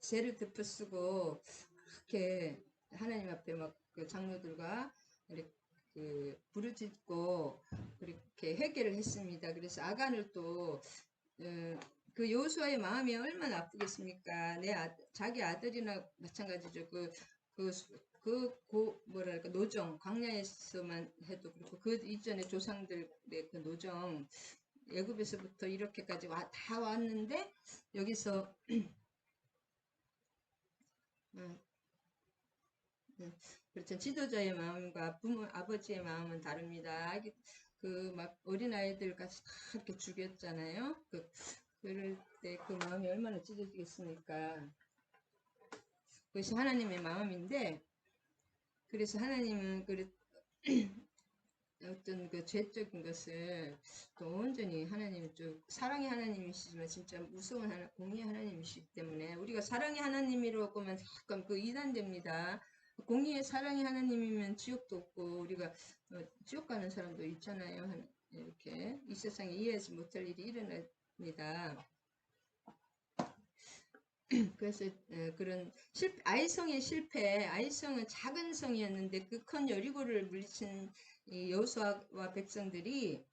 막 죄를 덮어쓰고 그렇게 하나님 앞에 막 그 장로들과 이렇게 그 부르짖고 그렇게 회개를 했습니다. 그래서 아간을 또 그 여호수아의 마음이 얼마나 아프겠습니까? 자기 아들이나 마찬가지죠. 뭐랄까 노정 광야에서만 해도 그렇고 그 이전에 조상들의 그 노정 애굽에서부터 이렇게까지 다 왔는데 여기서 그렇죠. 지도자의 마음과 부모 아버지의 마음은 다릅니다. 그 막 어린아이들 같이 다 이렇게 죽였잖아요. 그럴 때 그 마음이 얼마나 찢어지겠습니까? 그것이 하나님의 마음인데, 그래서 하나님은 어떤 그 죄적인 것을 또 온전히 하나님 쪽, 사랑의 하나님이시지만 진짜 무서운 공의의 하나님이시기 때문에 우리가 사랑의 하나님이라고 하면 약간 이단됩니다. 공의의 사랑의 하나님이면 지옥도 없고 우리가 지옥 가는 사람도 있잖아요. 이렇게 이 세상에 이해하지 못할 일이 일어납니다. 그래서 그런 아이성의 실패, 아이성은 작은 성이었는데 그 큰 여리고를 물리친 이 여호수아와 백성들이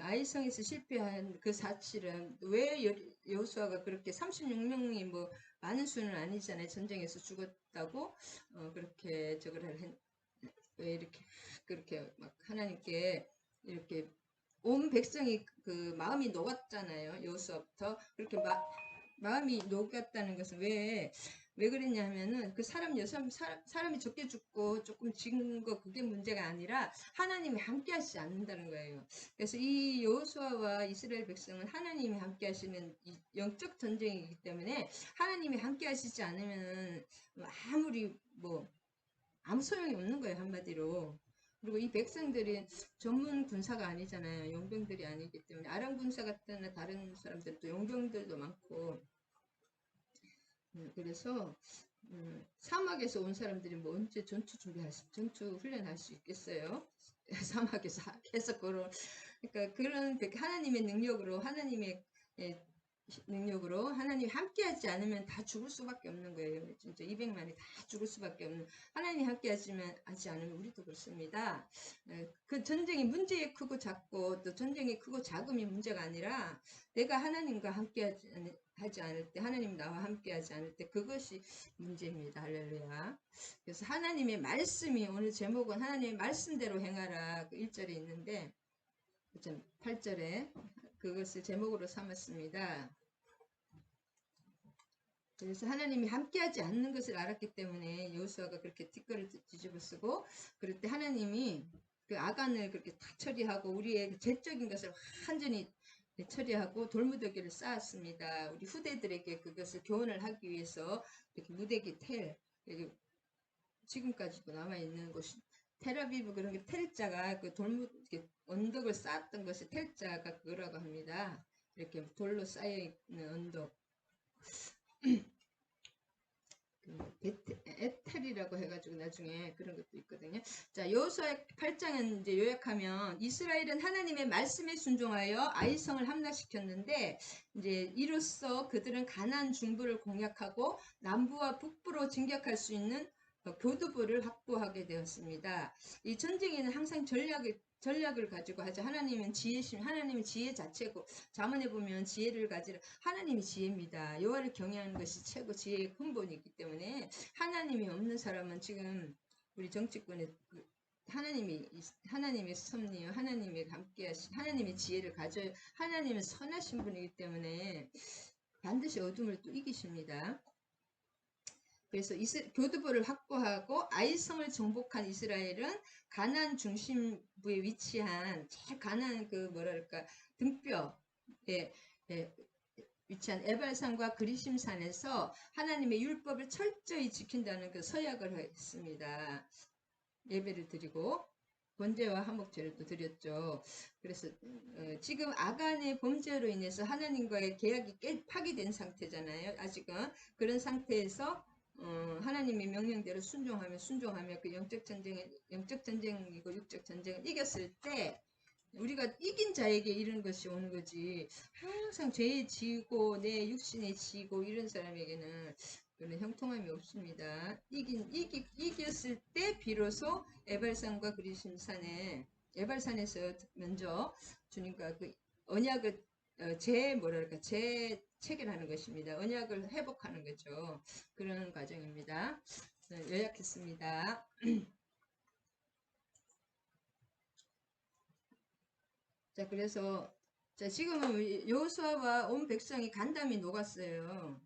아이성에서 실패한 그 사실은 왜 여호수아가 그렇게 36명이 뭐 많은 수는 아니잖아요. 전쟁에서 죽었다고 그렇게 왜 이렇게 그렇게 막 하나님께 이렇게 온 백성이 그 마음이 녹았잖아요. 여호수아부터 그렇게 마음이 녹았다는 것은 왜 그랬냐 하면은 그 사람이 적게 죽고 조금 죽은 거 그게 문제가 아니라 하나님이 함께 하시지 않는다는 거예요. 그래서 이 여호수아와 이스라엘 백성은 하나님이 함께 하시는 영적 전쟁이기 때문에 하나님이 함께 하시지 않으면 아무리 아무 소용이 없는 거예요. 한마디로. 그리고 이 백성들이 전문 군사가 아니잖아요. 용병들이 아니기 때문에 아람 군사 같은 다른 사람들도 용병들도 많고 그래서 사막에서 온 사람들이 뭐 언제 전투 훈련할 수 있겠어요? 사막에서 계속 그러니까 그런 하나님의 능력으로 하나님이 함께하지 않으면 다 죽을 수밖에 없는 거예요. 진짜 200만이 다 죽을 수밖에 없는 하나님이 함께하지 않으면 우리도 그렇습니다. 그 전쟁이 문제에 크고 작고 또 전쟁이 크고 작음이 문제가 아니라 내가 하나님과 함께하지 않을 때 하나님 나와 함께하지 않을 때 그것이 문제입니다. 할렐루야. 그래서 하나님의 말씀이 오늘 제목은 하나님의 말씀대로 행하라 그 1절에 있는데 8절에 그것을 제목으로 삼았습니다. 그래서 하나님이 함께하지 않는 것을 알았기 때문에 여호수아가 그렇게 뒷거를 뒤집어 쓰고 그럴 때 하나님이 그 아간을 그렇게 다 처리하고 우리의 죄적인 것을 완전히 처리하고 돌무더기를 쌓았습니다. 우리 후대들에게 그것을 교훈을 하기 위해서 이렇게 무더기 지금까지도 남아있는 곳이 텔아비브 그런 게 텔자가 그 언덕을 쌓았던 것이 텔자가 그거라고 합니다. 이렇게 돌로 쌓여있는 언덕. 에텔이라고 해가지고 나중에 그런 것도 있거든요. 자, 여호수아 8장은 이제 요약하면 이스라엘은 하나님의 말씀에 순종하여 아이성을 함락시켰는데 이제 이로써 그들은 가나안 중부를 공략하고 남부와 북부로 진격할 수 있는 교두보를 확보하게 되었습니다. 이 전쟁에는 항상 전략을 가지고 하죠. 하나님은 하나님은 지혜 자체고 잠언에 보면 지혜를 가지라. 하나님이 지혜입니다. 여호와를 경외하는 것이 최고 지혜의 근본이기 때문에 하나님이 없는 사람은 지금 우리 정치권에 하나님의 섭리요, 하나님의 함께하신 하나님의 지혜를 가져요. 하나님은 선하신 분이기 때문에 반드시 어둠을 또 이기십니다. 그래서 교두보를 확보하고 아이성을 정복한 이스라엘은 가나안 중심부에 위치한 제일 가나안 등뼈에 위치한 에발산과 그리심산에서 하나님의 율법을 철저히 지킨다는 그 서약을 했습니다. 예배를 드리고 번제와 화목제를 또 드렸죠. 그래서 지금 아간의 범죄로 인해서 하나님과의 계약이 파기된 상태잖아요. 아직은 그런 상태에서 하나님의 명령대로 순종하며 그 영적 전쟁이고 육적 전쟁을 이겼을 때 우리가 이긴 자에게 이런 것이 오는 거지. 항상 죄에 지고 내 육신에 지고 이런 사람에게는 그런 형통함이 없습니다. 이겼을 때 비로소 에발산과 그리심산에 에발산에서 먼저 주님과 그 언약을 뭐랄까 재체결하는 것입니다. 언약을 회복하는 거죠. 그런 과정입니다. 요약했습니다. 자, 그래서 자, 지금은 여호수아와 온 백성이 간담이 녹았어요.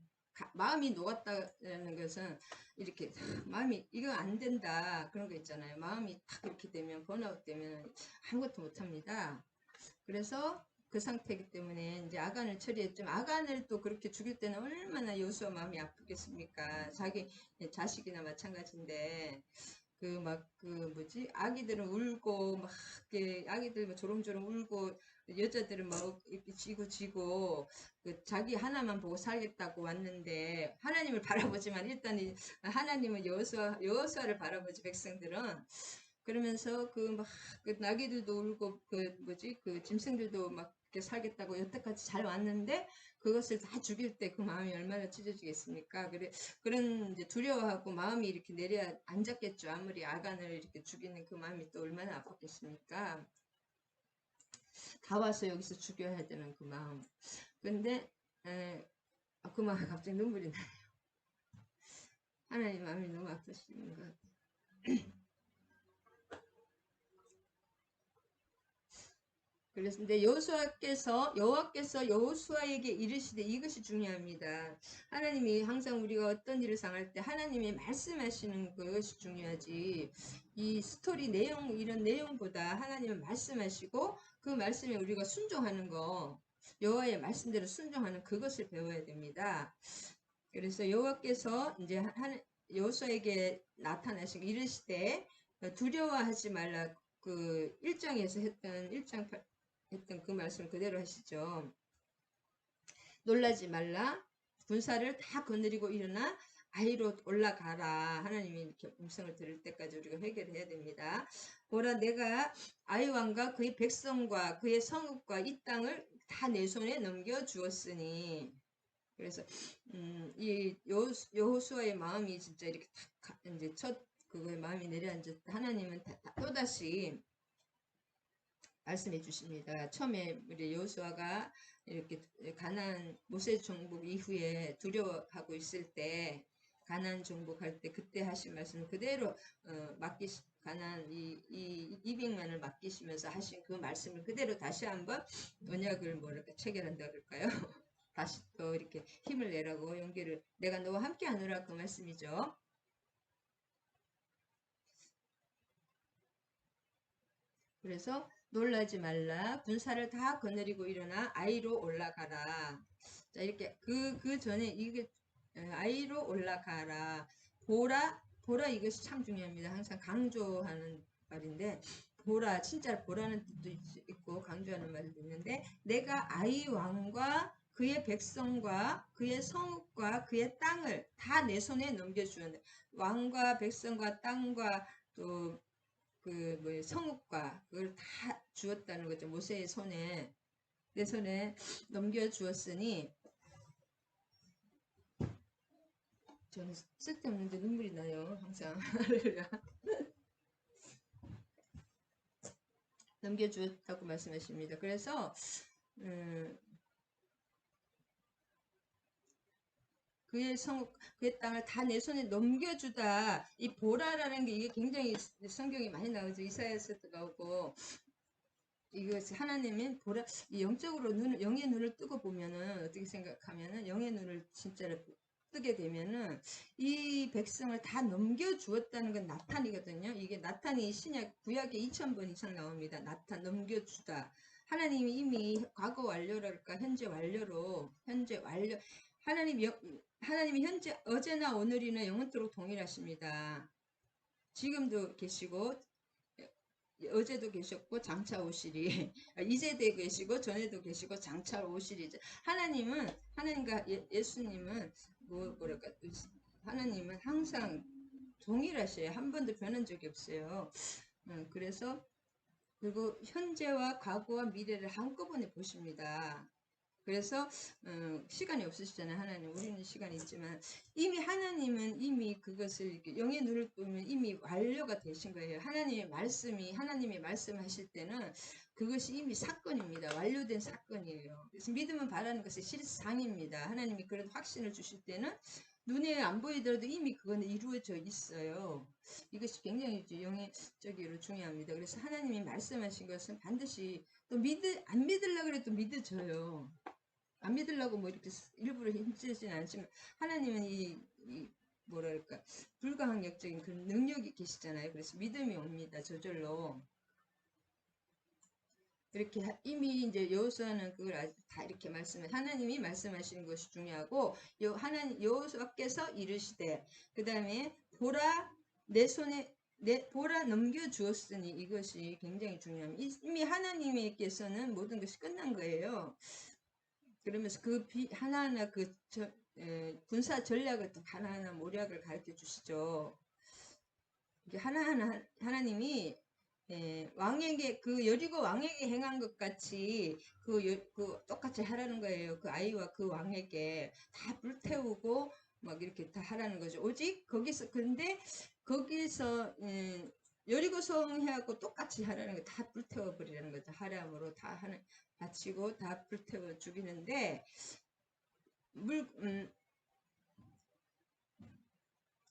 마음이 녹았다는 것은 이렇게 마음이 이거 안 된다 그런 거 있잖아요. 마음이 딱 이렇게 되면 번아웃 되면 아무것도 못 합니다. 그래서 그 상태이기 때문에 이제 아간을 처리했지만 아간을 또 그렇게 죽일 때는 얼마나 여호수아 마음이 아프겠습니까? 자기 자식이나 마찬가지인데 그 뭐지 아기들은 울고 막 이렇게 아기들 막 조롱조롱 울고 여자들은 막 이렇게 지고 그 자기 하나만 보고 살겠다고 왔는데 하나님을 바라보지만 일단 하나님은 여호수아를 바라보지 백성들은 그러면서 그 나귀들도 울고 그 뭐지 그 짐승들도 막 이렇게 살겠다고 여태까지 잘 왔는데 그것을 다 죽일 때 그 마음이 얼마나 찢어지겠습니까? 그런 이제 두려워하고 마음이 이렇게 내려 앉았겠죠. 아무리 아간을 이렇게 죽이는 그 마음이 또 얼마나 아팠겠습니까? 다 와서 여기서 죽여야 되는 그 마음. 근데 그 마음 갑자기 눈물이 나요. 하나님 마음이 너무 아프신 것 같아요. 그래서 근데 여호와께서 여호수아에게 이르시되 이것이 중요합니다. 하나님이 항상 우리가 어떤 일을 당할 때 하나님이 말씀하시는 그것이 중요하지. 이 스토리 내용 이런 내용보다 하나님은 말씀하시고 그 말씀에 우리가 순종하는 거 여호와의 말씀대로 순종하는 그것을 배워야 됩니다. 그래서 여호와께서 이제 여호수아에게 나타나시고 이르시되 두려워하지 말라 그 1장에서 했던 1장 했던 그 말씀 그대로 하시죠. 놀라지 말라. 군사를 다 거느리고 일어나 아이로 올라가라. 하나님이 이렇게 음성을 들을 때까지 우리가 회개를 해야 됩니다. 보라 내가 아이 왕과 그의 백성과 그의 성읍과 이 땅을 다 내 손에 넘겨 주었으니 그래서 이 여호수아의 마음이 진짜 이렇게 탁 이제 첫 그거의 마음이 내려앉았을 때 하나님은 또다시 말씀해 주십니다. 처음에 우리 여호수아가 이렇게 가나안 모세 정복 이후에 두려워하고 있을 때 가나안 정복할 때 그때 하신 말씀 그대로 가나안 이 200만을 맡기시면서 하신 그 말씀을 그대로 다시 한번 언약을 뭐랄까 체결한다 그럴까요? 다시 또 이렇게 힘을 내라고 용기를 내가 너와 함께 하노라 그 말씀이죠. 그래서 놀라지 말라. 군사를 다 거느리고 일어나 아이로 올라가라. 자, 이렇게 그 전에 이게 아이로 올라가라. 보라 이것이 참 중요합니다. 항상 강조하는 말인데 보라 진짜 보라는 뜻도 있고 강조하는 말도 있는데 내가 아이 왕과 그의 백성과 그의 성읍과 그의 땅을 다 내 손에 넘겨주는데 왕과 백성과 땅과 또 성읍과 그걸 다 주었다는 거죠. 모세의 손에 내 손에 넘겨 주었으니 저는 쓸데없는데 눈물이 나요. 항상 넘겨 주었다고 말씀하십니다. 그래서 그의 그의 땅을 다 내 손에 넘겨주다. 이 보라라는 게 이게 굉장히 성경이 많이 나오죠. 이사야서도 나오고 이것이 하나님은 보라 영적으로 영의 눈을 뜨고 보면은 어떻게 생각하면은 영의 눈을 진짜로 뜨게 되면은 이 백성을 다 넘겨주었다는 건 나탄이거든요. 이게 나탄이 신약 구약에 2000번 이상 나옵니다. 나탄 넘겨주다. 하나님이 이미 과거 완료랄까 현재 완료로 현재 완료 하나님이 현재 어제나 오늘이나 영원토록 동일하십니다. 지금도 계시고 어제도 계셨고 장차 오시리 이제도 계시고 전에도 계시고 장차 오시리 하나님과 예수님은 뭐랄까 하나님은 항상 동일하셔요. 한 번도 변한 적이 없어요. 그래서 그리고 현재와 과거와 미래를 한꺼번에 보십니다. 그래서 시간이 없으시잖아요. 하나님. 우리는 시간이 있지만 이미 하나님은 이미 그것을 이렇게 영의 눈을 뜨면 이미 완료가 되신 거예요. 하나님이 말씀하실 때는 그것이 이미 사건입니다. 완료된 사건이에요. 그래서 믿음은 바라는 것의 실상입니다. 하나님이 그런 확신을 주실 때는 눈에 안 보이더라도 이미 그건 이루어져 있어요. 이것이 굉장히 영적으로 중요합니다. 그래서 하나님이 말씀하신 것은 반드시 또 안 믿으려고 해도 믿어져요. 안 믿으려고 뭐 이렇게 일부러 힘쓰진 않지만 하나님은 이 뭐랄까 불가항력적인 그런 능력이 계시잖아요. 그래서 믿음이 옵니다. 저절로. 이렇게 이미 이제 여호수아는 그걸 다 이렇게 하나님이 말씀하시는 것이 중요하고 여호수아께서 이르시되 그 다음에 보라 내 손에 보라 넘겨 주었으니 이것이 굉장히 중요합니다. 이미 하나님께서는 모든 것이 끝난 거예요. 그러면서 하나하나 군사 전략을 또 하나하나 모략을 가르쳐 주시죠. 하나님이 왕에게 여리고 왕에게 행한 것 같이 똑같이 하라는 거예요. 그 아이와 그 왕에게 다 불태우고 막 이렇게 다 하라는 거죠. 오직 그런데 거기서 여리고성 해갖고 똑같이 하라는 거 다 불태워 버리라는 거죠. 하람으로 다 바치고 다 불태워 죽이는데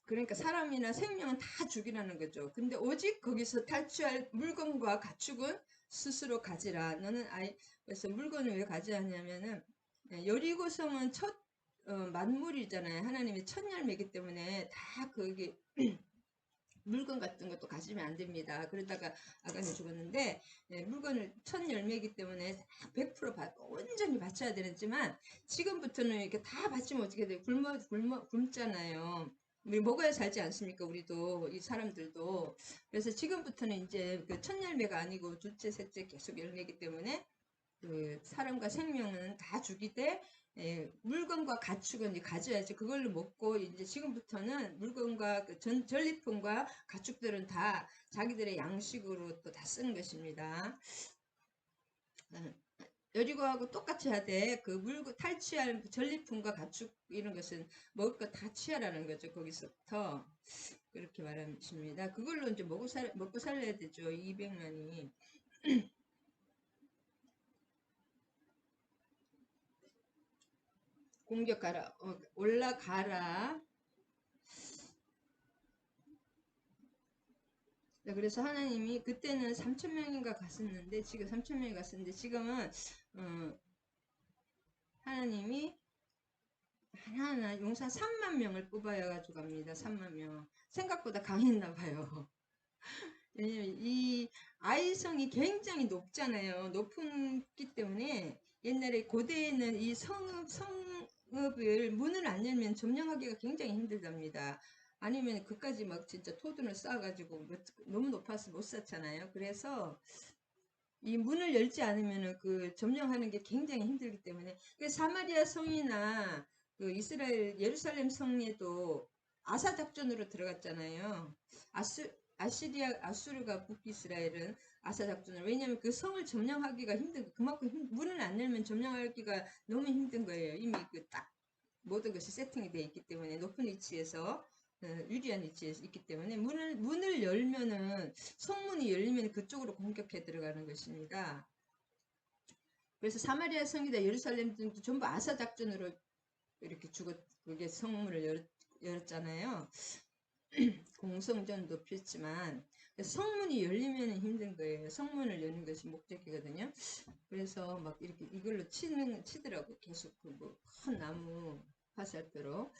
그러니까 사람이나 생명은 다 죽이라는 거죠. 근데 오직 거기서 탈취할 물건과 가축은 스스로 가지라. 그래서 물건을 왜 가져야하냐면은 여리고성은 첫 만물이잖아요. 하나님의 첫 열매이기 때문에 다 거기 물건 같은 것도 가지면 안 됩니다. 그러다가 아간이 죽었는데 물건을 첫 열매이기 때문에 100% 온전히 바쳐야 되지만 지금부터는 이렇게 다 바치면 어떻게 돼요? 굶잖아요. 우리 먹어야 살지 않습니까? 우리도 이 사람들도. 그래서 지금부터는 이제 그 첫 열매가 아니고 둘째, 셋째 계속 열매이기 때문에 그 사람과 생명은 다 죽이되 물건과 가축은 이제 가져야지 그걸로 먹고 이제 지금부터는 물건과 전리품과 가축들은 다 자기들의 양식으로 또 다 쓰는 것입니다. 여리고하고 똑같이 하되 탈취할 전리품과 가축 이런 것은 먹을 거 다 취하라는 거죠. 거기서부터 그렇게 말하십니다. 그걸로 이제 먹고 살려야 되죠. 200만이. 공격하라. 올라가라. 그래서 하나님이 그때는 3,000명인가 갔었는데 지금 3,000명이 갔었는데 지금은 하나님이 하나하나 용사 3만 명을 뽑아야 가지고 갑니다. 3만 명. 생각보다 강했나 봐요. 왜냐면 이 아이성이 굉장히 높잖아요. 높기 때문에 옛날에 고대에는 이 성읍을 문을 안 열면 점령하기가 굉장히 힘들답니다. 아니면 그까지 막 진짜 토둔을 쌓아가지고 너무 높아서 못 쌓잖아요. 그래서 이 문을 열지 않으면 점령하는 게 굉장히 힘들기 때문에 사마리아 성이나 이스라엘 예루살렘 성에도 아사 작전으로 들어갔잖아요. 아수르가 북이스라엘은 아사 작전을 왜냐하면 그 성을 점령하기가 힘든 그만큼 문을 안 열면 점령하기가 너무 힘든 거예요. 이미 딱 모든 것이 세팅이 되어 있기 때문에 높은 위치에서 유리한 위치에 있기 때문에 문을 열면은 성문이 열리면 그쪽으로 공격해 들어가는 것입니다. 그래서 사마리아 성이다 예루살렘 등도 전부 아사 작전으로 이렇게 그게 성문을 열었잖아요. 공성전도 폈지만 성문이 열리면 힘든 거예요. 성문을 여는 것이 목적이거든요. 그래서 막 이렇게 이걸로 치더라고. 계속 큰 나무 화살표로.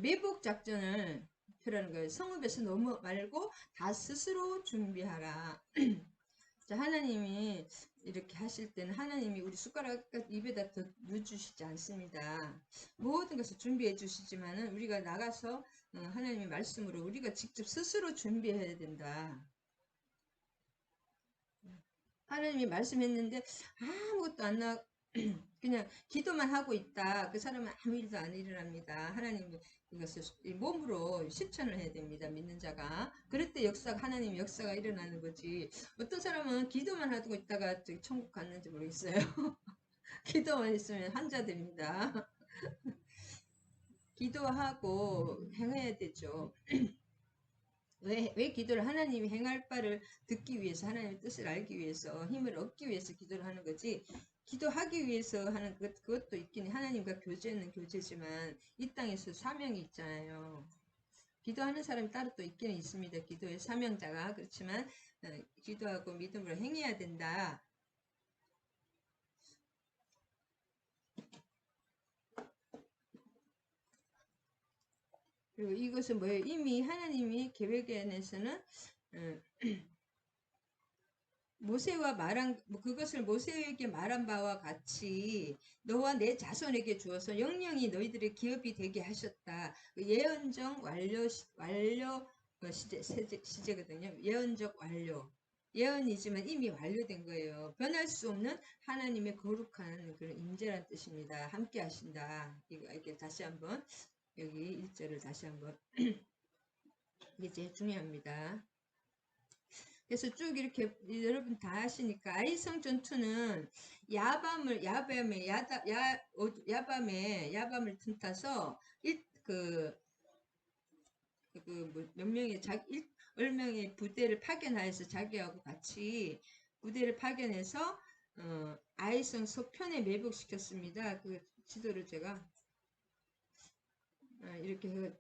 매복 작전을 펴라는 거예요. 성읍에서 너무 말고 다 스스로 준비하라. 자, 하나님이 이렇게 하실 때는 하나님이 우리 숟가락 입에다 더 넣어주시지 않습니다. 모든 것을 준비해 주시지만은 우리가 나가서 하나님의 말씀으로 우리가 직접 스스로 준비해야 된다. 하나님이 말씀했는데 아무것도 안 그냥 기도만 하고 있다. 그 사람은 아무 일도 안 일어납니다. 하나님이 이것을 몸으로 실천을 해야 됩니다. 믿는 자가. 그럴 때 하나님 역사가 일어나는 거지. 어떤 사람은 기도만 하고 있다가 저기 천국 갔는지 모르겠어요. 기도만 있으면 환자됩니다. 기도하고 행해야 되죠. 왜 기도를 하나님이 행할 바를 듣기 위해서 하나님의 뜻을 알기 위해서 힘을 얻기 위해서 기도를 하는 거지 기도하기 위해서 하는 그것도 있긴 해. 하나님과 교제는 교제지만 이 땅에서 사명이 있잖아요. 기도하는 사람이 따로 또 있기는 있습니다. 기도의 사명자가 그렇지만 기도하고 믿음으로 행해야 된다. 그리고 이것은 뭐예요? 이미 하나님이 계획에 안에서는 모세와 말한 그것을 모세에게 말한 바와 같이 너와 내 자손에게 주어서 영영이 너희들의 기업이 되게 하셨다. 예언적 완료 시제거든요. 예언적 완료. 예언이지만 이미 완료된 거예요. 변할 수 없는 하나님의 거룩한 그런 임재란 뜻입니다. 함께 하신다. 이게 다시 한번 여기 1절을 다시 한번 이게 제일 중요합니다. 그래서 쭉 이렇게 여러분 다 아시니까 아이성 전투는 야밤을 틈타서 몇 명의 열명의 부대를 파견하여서 자기하고 같이 부대를 파견해서 아이성 서편에 매복시켰습니다. 그 지도를 제가 이렇게 해서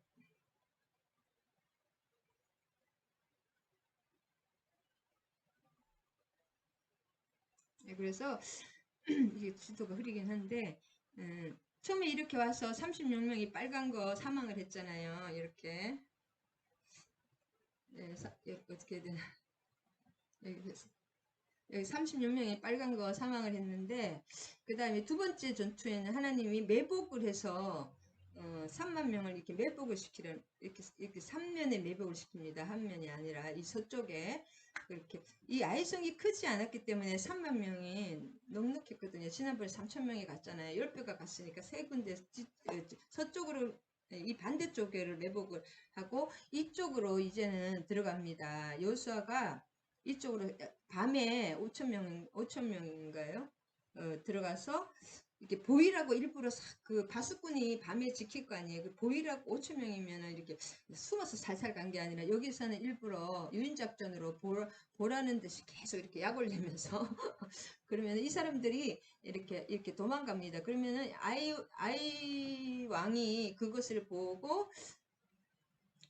그래서 이게 지도가 흐리긴 한데 처음에 이렇게 와서 36명이 빨간 거 사망을 했잖아요. 이렇게 어떻게 해야 되나 여기 36명이 빨간 거 사망을 했는데 그 다음에 두 번째 전투에는 하나님이 매복을 해서 3만 명을 이렇게 매복을 시키는 이렇게 3면에 매복을 시킵니다. 한 면이 아니라 이 서쪽에 그렇게 이 아이성이 크지 않았기 때문에 3만 명이 넉넉했거든요. 지난번에 3천 명이 갔잖아요. 10배가 갔으니까 세 군데 서쪽으로 이 반대쪽을 매복을 하고 이쪽으로 이제는 들어갑니다. 여호수아가 이쪽으로 밤에 5천 명인가요? 들어가서 이렇게 보이라고 일부러 그 바수꾼이 밤에 지킬 거 아니에요. 그 보이라고 5천 명이면 이렇게 숨어서 살살 간 게 아니라 여기서는 일부러 유인 작전으로 보라는 듯이 계속 이렇게 약을 내면서 그러면 이 사람들이 이렇게 도망갑니다. 그러면은 아이 왕이 그것을 보고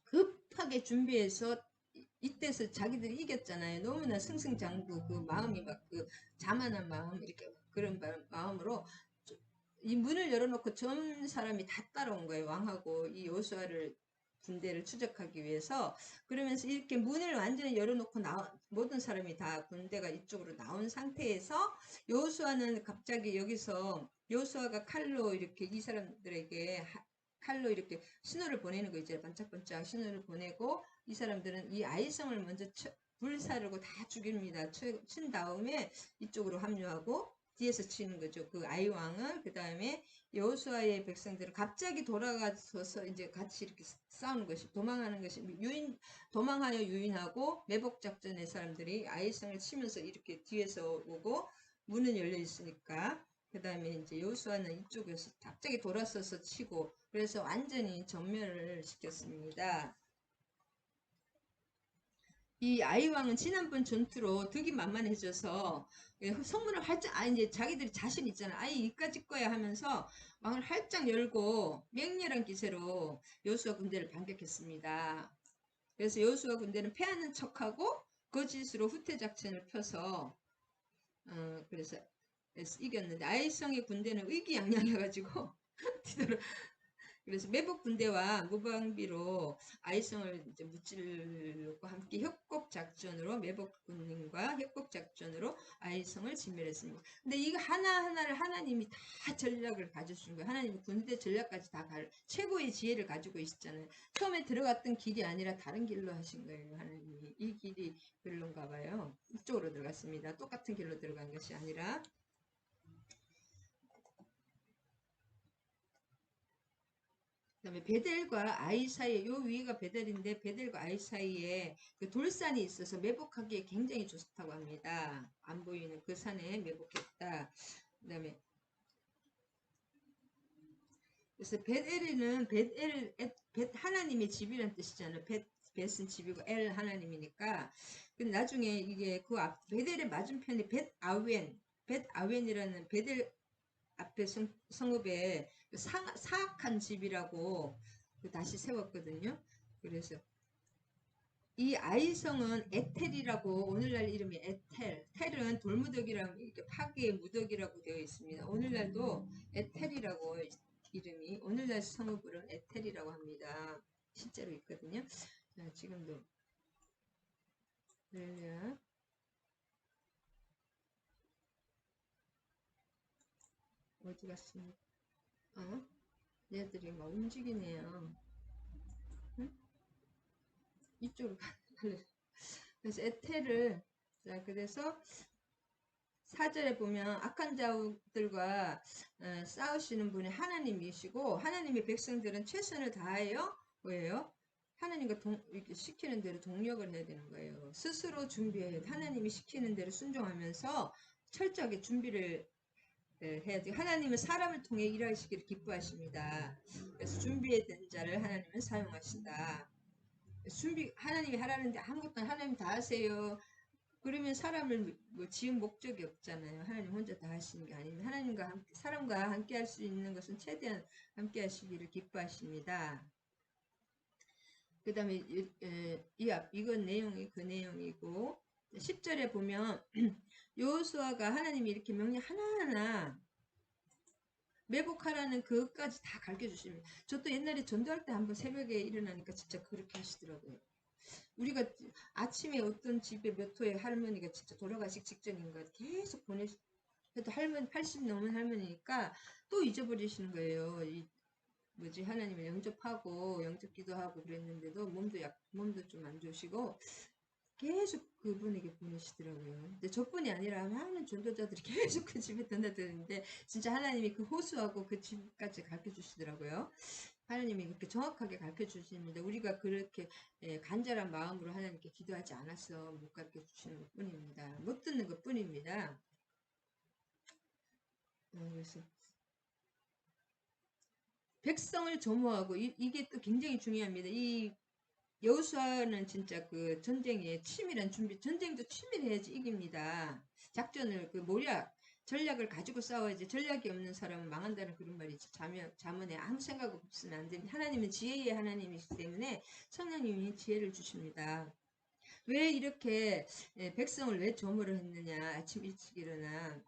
급하게 준비해서 이때서 자기들이 이겼잖아요. 너무나 승승장구 그 마음이 막 그 자만한 마음 이렇게 그런 마음으로 이 문을 열어놓고 전 사람이 다 따라온 거예요. 왕하고 이 여호수아를 군대를 추적하기 위해서 그러면서 이렇게 문을 완전히 열어놓고 모든 사람이 다 군대가 이쪽으로 나온 상태에서 여호수아는 갑자기 여기서 여호수아가 칼로 이렇게 이 사람들에게 칼로 이렇게 신호를 보내는 거 이제 반짝반짝 신호를 보내고 이 사람들은 이 아이성을 먼저 불사르고 다 죽입니다. 친 다음에 이쪽으로 합류하고 뒤에서 치는 거죠. 그 아이왕을 그 다음에 여호수아의 백성들은 갑자기 돌아가서 이제 같이 이렇게 싸우는 것이 도망하는 것이 도망하여 유인하고 매복 작전의 사람들이 아이성을 치면서 이렇게 뒤에서 오고 문은 열려 있으니까 그 다음에 이제 여호수아는 이쪽에서 갑자기 돌아서서 치고 그래서 완전히 전멸을 시켰습니다. 이 아이왕은 지난번 전투로 득이 만만해져서 성문을 활짝 이제 자기들이 자신 있잖아. 아예 이까짓 거야 하면서 왕을 활짝 열고 맹렬한 기세로 여호수아 군대를 반격했습니다. 그래서 여호수아 군대는 패하는 척하고 거짓으로 후퇴 작전을 펴서 그래서 이겼는데 아이성의 군대는 의기양양해가지고 뒤돌아 그래서 매복 군대와 무방비로 아이성을 이제 무찌르고 함께 협곡 작전으로 매복 군인과 협곡 작전으로 아이성을 진멸했습니다. 근데 이거 하나하나를 하나님이 다 전략을 가져준 거예요. 하나님이 군대 전략까지 다 최고의 지혜를 가지고 있었잖아요. 처음에 들어갔던 길이 아니라 다른 길로 하신 거예요. 하나님이 이 길이 별론가 봐요. 이쪽으로 들어갔습니다. 똑같은 길로 들어간 것이 아니라 그다음에 베델과 아이 사이에, 요 위가 베델인데 베델과 아이 사이에 그 돌산이 있어서 매복하기에 굉장히 좋다고 합니다. 안 보이는 그 산에 매복했다. 그다음에 그래서 베델에는 벳 하나님의 집이라는 뜻이잖아요. 벳은 집이고 엘 하나님이니까. 근데 나중에 이게 그 앞 베델의 맞은편에 벳 아웬이라는 베델 앞에 성읍에 사악한 집이라고 다시 세웠거든요. 그래서 이 아이성은 에텔이라고, 오늘날 이름이 에텔. 텔은 돌무더기라고, 이렇게 파괴의 무더기라고 되어 있습니다. 오늘날도 에텔이라고 이름이, 오늘날 성읍으로는 에텔이라고 합니다. 실제로 있거든요. 자, 지금도 할렐루야. 어디 갔습니까? 어? 얘들이 막 움직이네요. 응? 이쪽으로 갈래. 그래서 에텔을, 자, 그래서 4절에 보면 악한 자들과 싸우시는 분이 하나님이시고, 하나님의 백성들은 최선을 다하여 뭐예요? 하나님과 이렇게 시키는 대로 동력을 해야 되는 거예요. 스스로 준비해. 하나님이 시키는 대로 순종하면서 철저하게 준비를 해야 돼요. 하나님은 사람을 통해 일하시기를 기뻐하십니다. 그래서 준비된 자를 하나님은 사용하신다. 하나님이 하라는데 아무것도 하나님 다 하세요. 그러면 사람을 뭐 지은 목적이 없잖아요. 하나님 혼자 다 하시는 게 아닙니다. 하나님과 함께, 사람과 함께 할 수 있는 것은 최대한 함께 하시기를 기뻐하십니다. 그 다음에 이건 내용이 그 내용이고, 10절에 보면 여호수아가 하나님이 이렇게 명령 하나하나 매복하라는 그것까지 다 가르쳐 주십니다. 저도 옛날에 전도할 때 한번 새벽에 일어나니까 진짜 그렇게 하시더라고요. 우리가 아침에 어떤 집에 몇 호의 할머니가 진짜 돌아가시기 직전인가 계속 그래도 할머니 80 넘은 할머니니까 또 잊어버리시는 거예요. 뭐지, 하나님을 영접하고 영접 기도하고 그랬는데도 몸도 좀 안 좋으시고 계속 그분에게 보내시더라고요. 근데 저뿐이 아니라 많은 전도자들이 계속 그 집에 드나드는데 진짜 하나님이 그 호수하고 그 집까지 가르쳐 주시더라고요. 하나님이 그렇게 정확하게 가르쳐 주십니다. 우리가 그렇게 간절한 마음으로 하나님께 기도하지 않아서 못 가르쳐 주시는 것 뿐입니다. 못 듣는 것 뿐입니다. 그래서 백성을 조모하고 이게 또 굉장히 중요합니다. 이 여호수아는 진짜 그 전쟁에 치밀한 준비, 전쟁도 치밀해야지 이깁니다. 작전을 전략을 가지고 싸워야지. 전략이 없는 사람은 망한다는 그런 말이 있죠. 자문에 아무 생각 없으면 안 됩니다. 하나님은 지혜의 하나님이기 때문에 성령님이 지혜를 주십니다. 왜 이렇게 백성을 왜 조모를 했느냐. 아침 일찍 일어나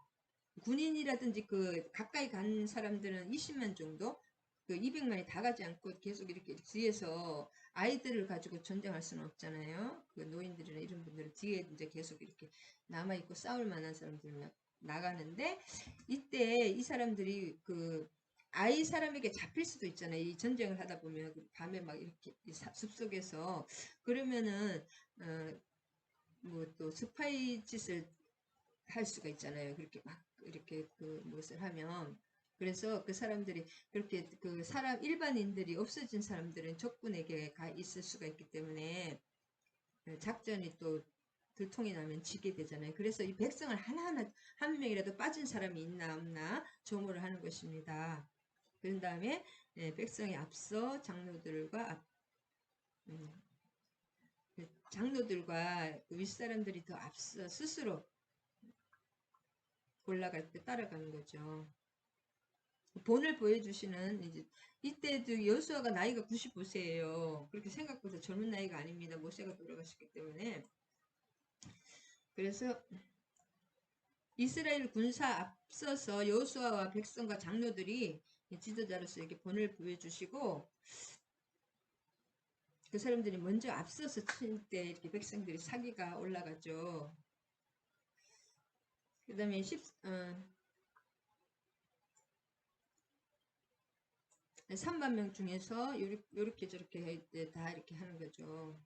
군인이라든지 그 가까이 간 사람들은 20만 정도, 그 200만이 다 가지 않고 계속 이렇게 뒤에서 아이들을 가지고 전쟁할 수는 없잖아요. 그 노인들이나 이런 분들은 뒤에 이제 계속 이렇게 남아있고 싸울 만한 사람들만 나가는데, 이때 이 사람들이 그 아이 사람에게 잡힐 수도 있잖아요. 이 전쟁을 하다 보면 밤에 막 이렇게 숲속에서 그러면은 뭐 또 스파이 짓을 할 수가 있잖아요. 그렇게 막 이렇게 그 무엇을 하면, 그래서 그 사람들이 그렇게 그 사람 일반인들이 없어진 사람들은 적군에게 가 있을 수가 있기 때문에 작전이 또 들통이 나면 지게 되잖아요. 그래서 이 백성을 하나하나 한 명이라도 빠진 사람이 있나 없나 조모를 하는 것입니다. 그런 다음에 백성이 앞서 장로들과 윗사람들이 더 앞서 스스로 올라갈 때 따라가는 거죠. 본을 보여주시는, 이제 이때도 여호수아가 나이가 95세예요. 그렇게 생각보다 젊은 나이가 아닙니다. 모세가 돌아가셨기 때문에. 그래서 이스라엘 군사 앞서서 여호수아와 백성과 장로들이 지도자로서 이렇게 본을 보여주시고, 그 사람들이 먼저 앞서서 칠 때 이렇게 백성들이 사기가 올라가죠. 그 다음에 3만 명 중에서 요렇게 저렇게 할 때 다 이렇게 하는 거죠.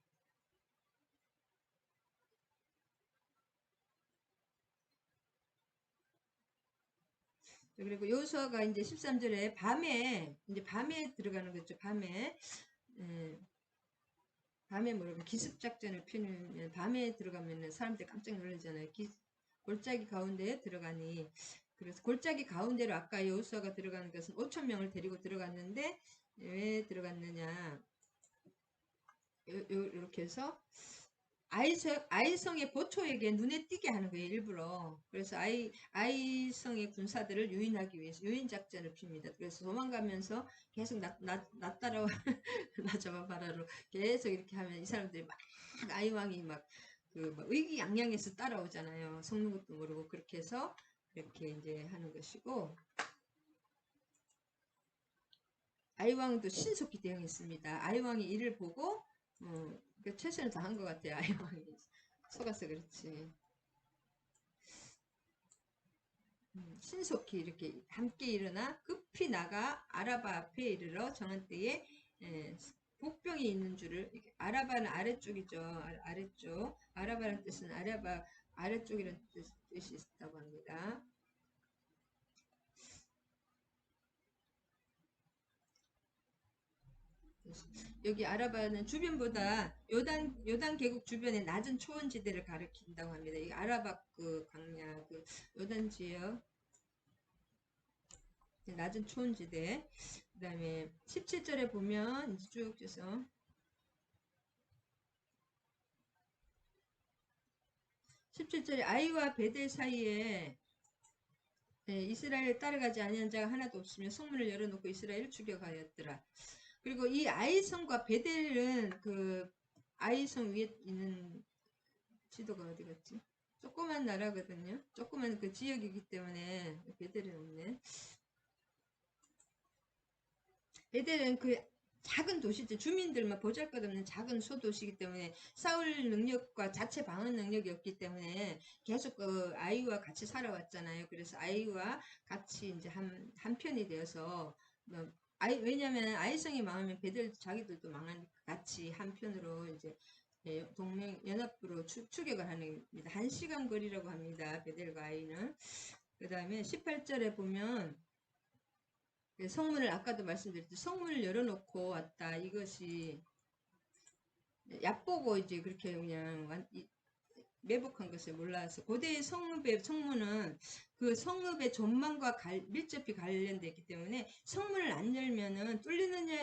그리고 여호수아가 이제 13절에 밤에 들어가는 거죠. 밤에. 예, 밤에 뭐라고 기습작전을 피우면 밤에 들어가면 사람들이 깜짝 놀라잖아요. 골짜기 가운데에 들어가니. 그래서 골짜기 가운데로 아까 여호수아가 들어가는 것은 5천 명을 데리고 들어갔는데 왜 들어갔느냐. 이렇게 해서 아이성의 보초에게 눈에 띄게 하는 거예요, 일부러. 그래서 아이성의 군사들을 유인하기 위해서 유인작전을 핍니다. 그래서 도망가면서 계속 나 따라와, 나 잡아봐라로 계속 이렇게 하면 이 사람들이 막 아이왕이 막 의기양양해서 따라오잖아요. 속는 것도 모르고. 그렇게 해서 이렇게 이제 하는 것이고, 아이왕도 신속히 대응했습니다. 아이왕이 이를 보고, 최선을 다한 것 같아요, 아이왕이. 속아서 그렇지. 신속히 이렇게 함께 일어나 급히 나가 아라바 앞에 이르러 정한 때에 복병이 있는 줄을. 아라바는 아래쪽이죠. 아래쪽. 아라바라는 뜻은 아래쪽이라는 뜻이 있다고 합니다. 여기 아라바는 주변보다 요단 계곡 주변의 낮은 초원지대를 가리킨다고 합니다. 이 아라바 그 광야 그 요단 지역 낮은 초원지대. 그 다음에 17절에 보면 이제 쭉 해서 17절에 아이와 베델 사이에 이스라엘을 따라가지 아니한 자가 하나도 없으며 성문을 열어놓고 이스라엘을 죽여가였더라. 그리고 이 아이성과 베델은 그 아이성 위에 있는 지도가 어디 갔지? 조그만 나라거든요. 조그만 그 지역이기 때문에 베델은 없네. 베델은 그 작은 도시죠. 주민들만 보잘것없는 작은 소도시이기 때문에 싸울 능력과 자체 방어 능력이 없기 때문에 계속 그 아이와 같이 살아왔잖아요. 그래서 아이와 같이 이제 한 편이 되어서 왜냐면 아이성이 망하면 베델 자기들도 망하니까 같이 한 편으로 이제 동맹 연합부로 추격을 하는 겁니다. 1시간 거리라고 합니다. 베델과 아이는. 그 다음에 18절에 보면 성문을 아까도 말씀드렸듯이 성문을 열어놓고 왔다. 이것이 얕보고 이제 그렇게 그냥 매복한 것을 몰라서 고대의 성문은 그 성읍의 전망과 밀접히 관련되어 있기 때문에 성문을 안 열면은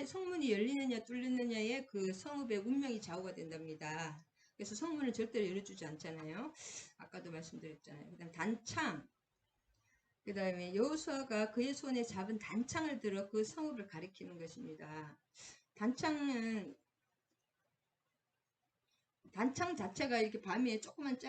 성문이 열리느냐 뚫리느냐에 그 성읍의 운명이 좌우가 된답니다. 그래서 성문을 절대로 열어주지 않잖아요. 아까도 말씀드렸잖아요. 그다음 단창. 그 다음에 여호수아가 그의 손에 잡은 단창을 들어 그 성읍을 가리키는 것입니다. 단창 자체가 이렇게 밤에 조그만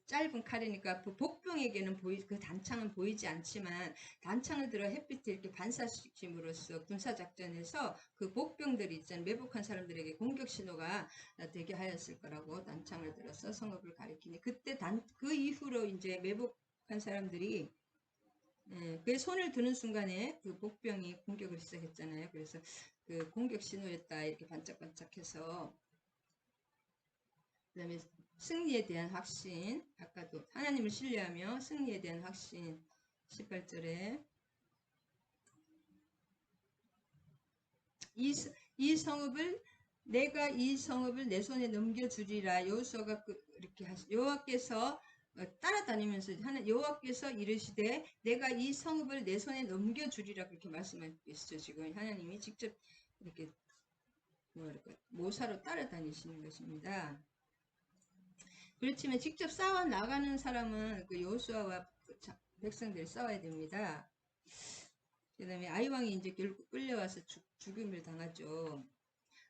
짧은 칼이니까 복병에게는 그 단창은 보이지 않지만 단창을 들어 햇빛에 이렇게 반사시킴으로써 군사작전에서 그 복병들이 있잖아요. 매복한 사람들에게 공격 신호가 되게 하였을 거라고 단창을 들어서 성읍을 가리키니 그때 그 이후로 이제 매복한 사람들이 그 손을 드는 순간에 그 복병이 공격을 시작했잖아요. 그래서 그 공격 신호였다 이렇게 반짝반짝해서 그 다음에 승리에 대한 확신, 아까도 하나님을 신뢰하며 승리에 대한 확신 18절에 내가 이 성읍을 내 손에 넘겨주리라. 여호수아가 이렇게 여호와께서 따라다니면서 여호와께서 이르시되 내가 이 성읍을 내 손에 넘겨주리라 그렇게 말씀하셨죠. 지금 하나님이 직접 이렇게 모사로 따라다니시는 것입니다. 그렇지만 직접 싸워 나가는 사람은 그 여호수아와 백성들이 싸워야 됩니다. 그 다음에 아이왕이 이제 결국 끌려와서 죽임을 당하죠.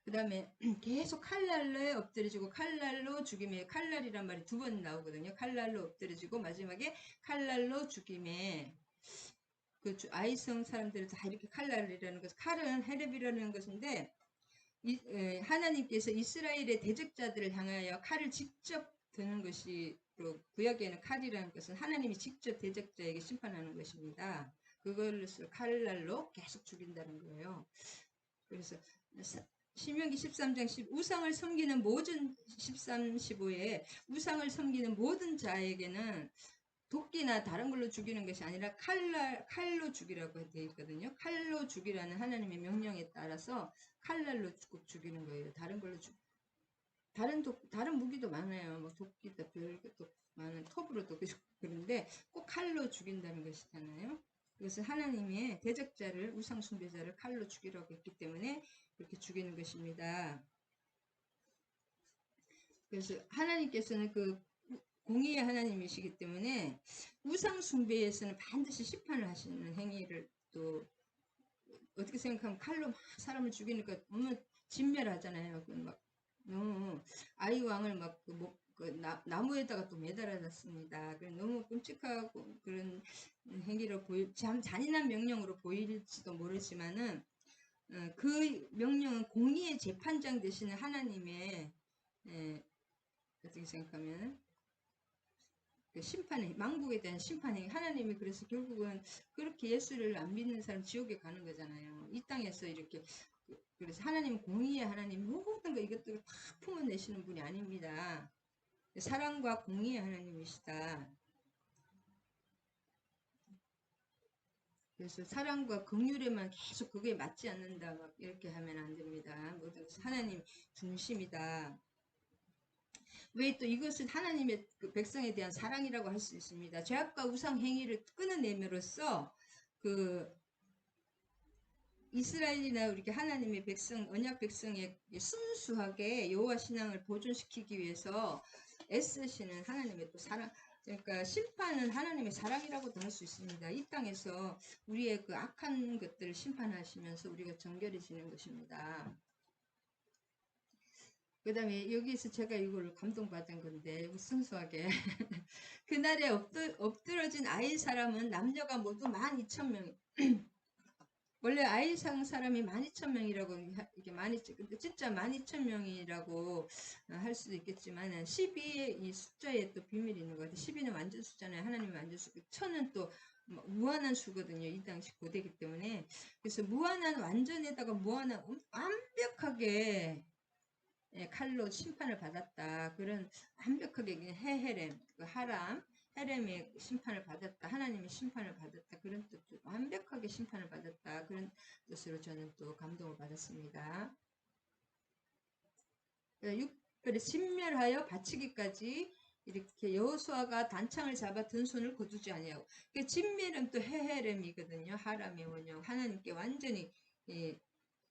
그 다음에 계속 칼날로 엎드려지고 칼날로 죽임에 칼날이란 말이 2번 나오거든요. 칼날로 엎드려지고 마지막에 칼날로 죽임에 그 아이성 사람들은 다 이렇게 칼날이라는 것, 칼은 헤렙이라는 것인데 하나님께서 이스라엘의 대적자들을 향하여 칼을 직접 드는 것이 구약에는 칼이라는 것은 하나님이 직접 대적자에게 심판하는 것입니다. 그걸로 칼날로 계속 죽인다는 거예요. 그래서 신명기 13장 우상을 섬기는 모든 13, 15에 우상을 섬기는 모든 자에게는 도끼나 다른 걸로 죽이는 것이 아니라 칼로 죽이라고 되어 있거든요. 칼로 죽이라는 하나님의 명령에 따라서 칼날로 꼭 죽이는 거예요. 다른 걸로 다른 무기도 많아요. 뭐 도끼도 별것도 많은 톱으로도 그런데 꼭 칼로 죽인다는 것이잖아요. 그것은 하나님의 대적자를 우상 숭배자를 칼로 죽이라고 했기 때문에 그렇게 죽이는 것입니다. 그래서 하나님께서는 그 공의의 하나님이시기 때문에 우상 숭배에서는 반드시 심판을 하시는 행위를 또 어떻게 생각하면 칼로 막 사람을 죽이니까 너무 진멸하잖아요. 막 너무 아이왕을 막 나무에다가 또 매달아 놨습니다. 너무 끔찍하고 그런 행위로 참 잔인한 명령으로 보일지도 모르지만은 그 명령은 공의의 재판장 되시는 하나님의 어떻게 생각하면 그 심판의 망국에 대한 심판이 하나님이 그래서 결국은 그렇게 예수를 안 믿는 사람 지옥에 가는 거잖아요. 이 땅에서 이렇게 그래서 하나님은 공의의 하나님 모든 거 이것들을 다 품어내시는 분이 아닙니다. 사랑과 공의의 하나님이시다. 그래서 사랑과 긍휼에만 계속 그게 맞지 않는다 막 이렇게 하면 안 됩니다. 모든 것은 하나님 중심이다. 왜 또 이것은 하나님의 그 백성에 대한 사랑이라고 할 수 있습니다. 죄악과 우상 행위를 끊어내므로써 그 이스라엘이나 이렇게 하나님의 백성, 언약 백성의 순수하게 여호와 신앙을 보존시키기 위해서 애쓰시는 하나님의 또 사랑, 그러니까 심판은 하나님의 사랑이라고도 할 수 있습니다. 이 땅에서 우리의 그 악한 것들을 심판하시면서 우리가 정결해지는 것입니다. 그 다음에 여기서 제가 이걸 감동받은 건데 순수하게 그날에 엎드러진 아이 사람은 남녀가 모두 12,000명 원래 아이상 사람이 12,000명이라고 이게 진짜 12,000명이라고 할 수도 있겠지만 12의 이 숫자에 또 비밀이 있는 것 같아요. 12는 완전 숫자잖아요. 하나님의 완전 수. 1000은 또 무한한 수거든요. 이 당시 고대이기 때문에. 그래서 무한한 완전에다가 무한한 완벽하게 칼로 심판을 받았다. 그런 완벽하게 헤헤렘, 그 하람, 헤렘의 심판을 받았다. 하나님의 심판을 받았다. 그런 뜻, 완벽하게 심판을 받았다. 그런 뜻으로 저는 또 감동을 받았습니다. 육별에 진멸하여 바치기까지 이렇게 여호수아가 단창을 잡아 든 손을 거두지 아니하고 그 진멸은 또 헤헤렘이거든요. 하람의 원형 하나님께 완전히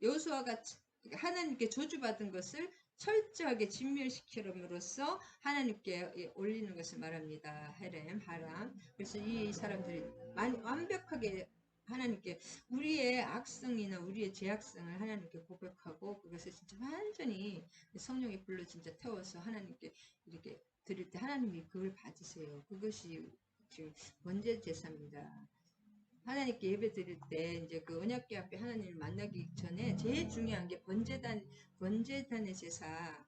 여호수아가 하나님께 저주받은 것을 철저하게 진멸시킴으로써 하나님께 올리는 것을 말합니다. 헤렘, 하람. 그래서 이 사람들이 완벽하게 하나님께 우리의 악성이나 우리의 죄악성을 하나님께 고백하고 그것을 진짜 완전히 성령의 불로 진짜 태워서 하나님께 이렇게 드릴 때 하나님이 그걸 받으세요. 그것이 지금 번제 제사입니다. 하나님께 예배 드릴 때 이제 그 언약궤 앞에 하나님을 만나기 전에 제일 중요한 게 번제단의 제사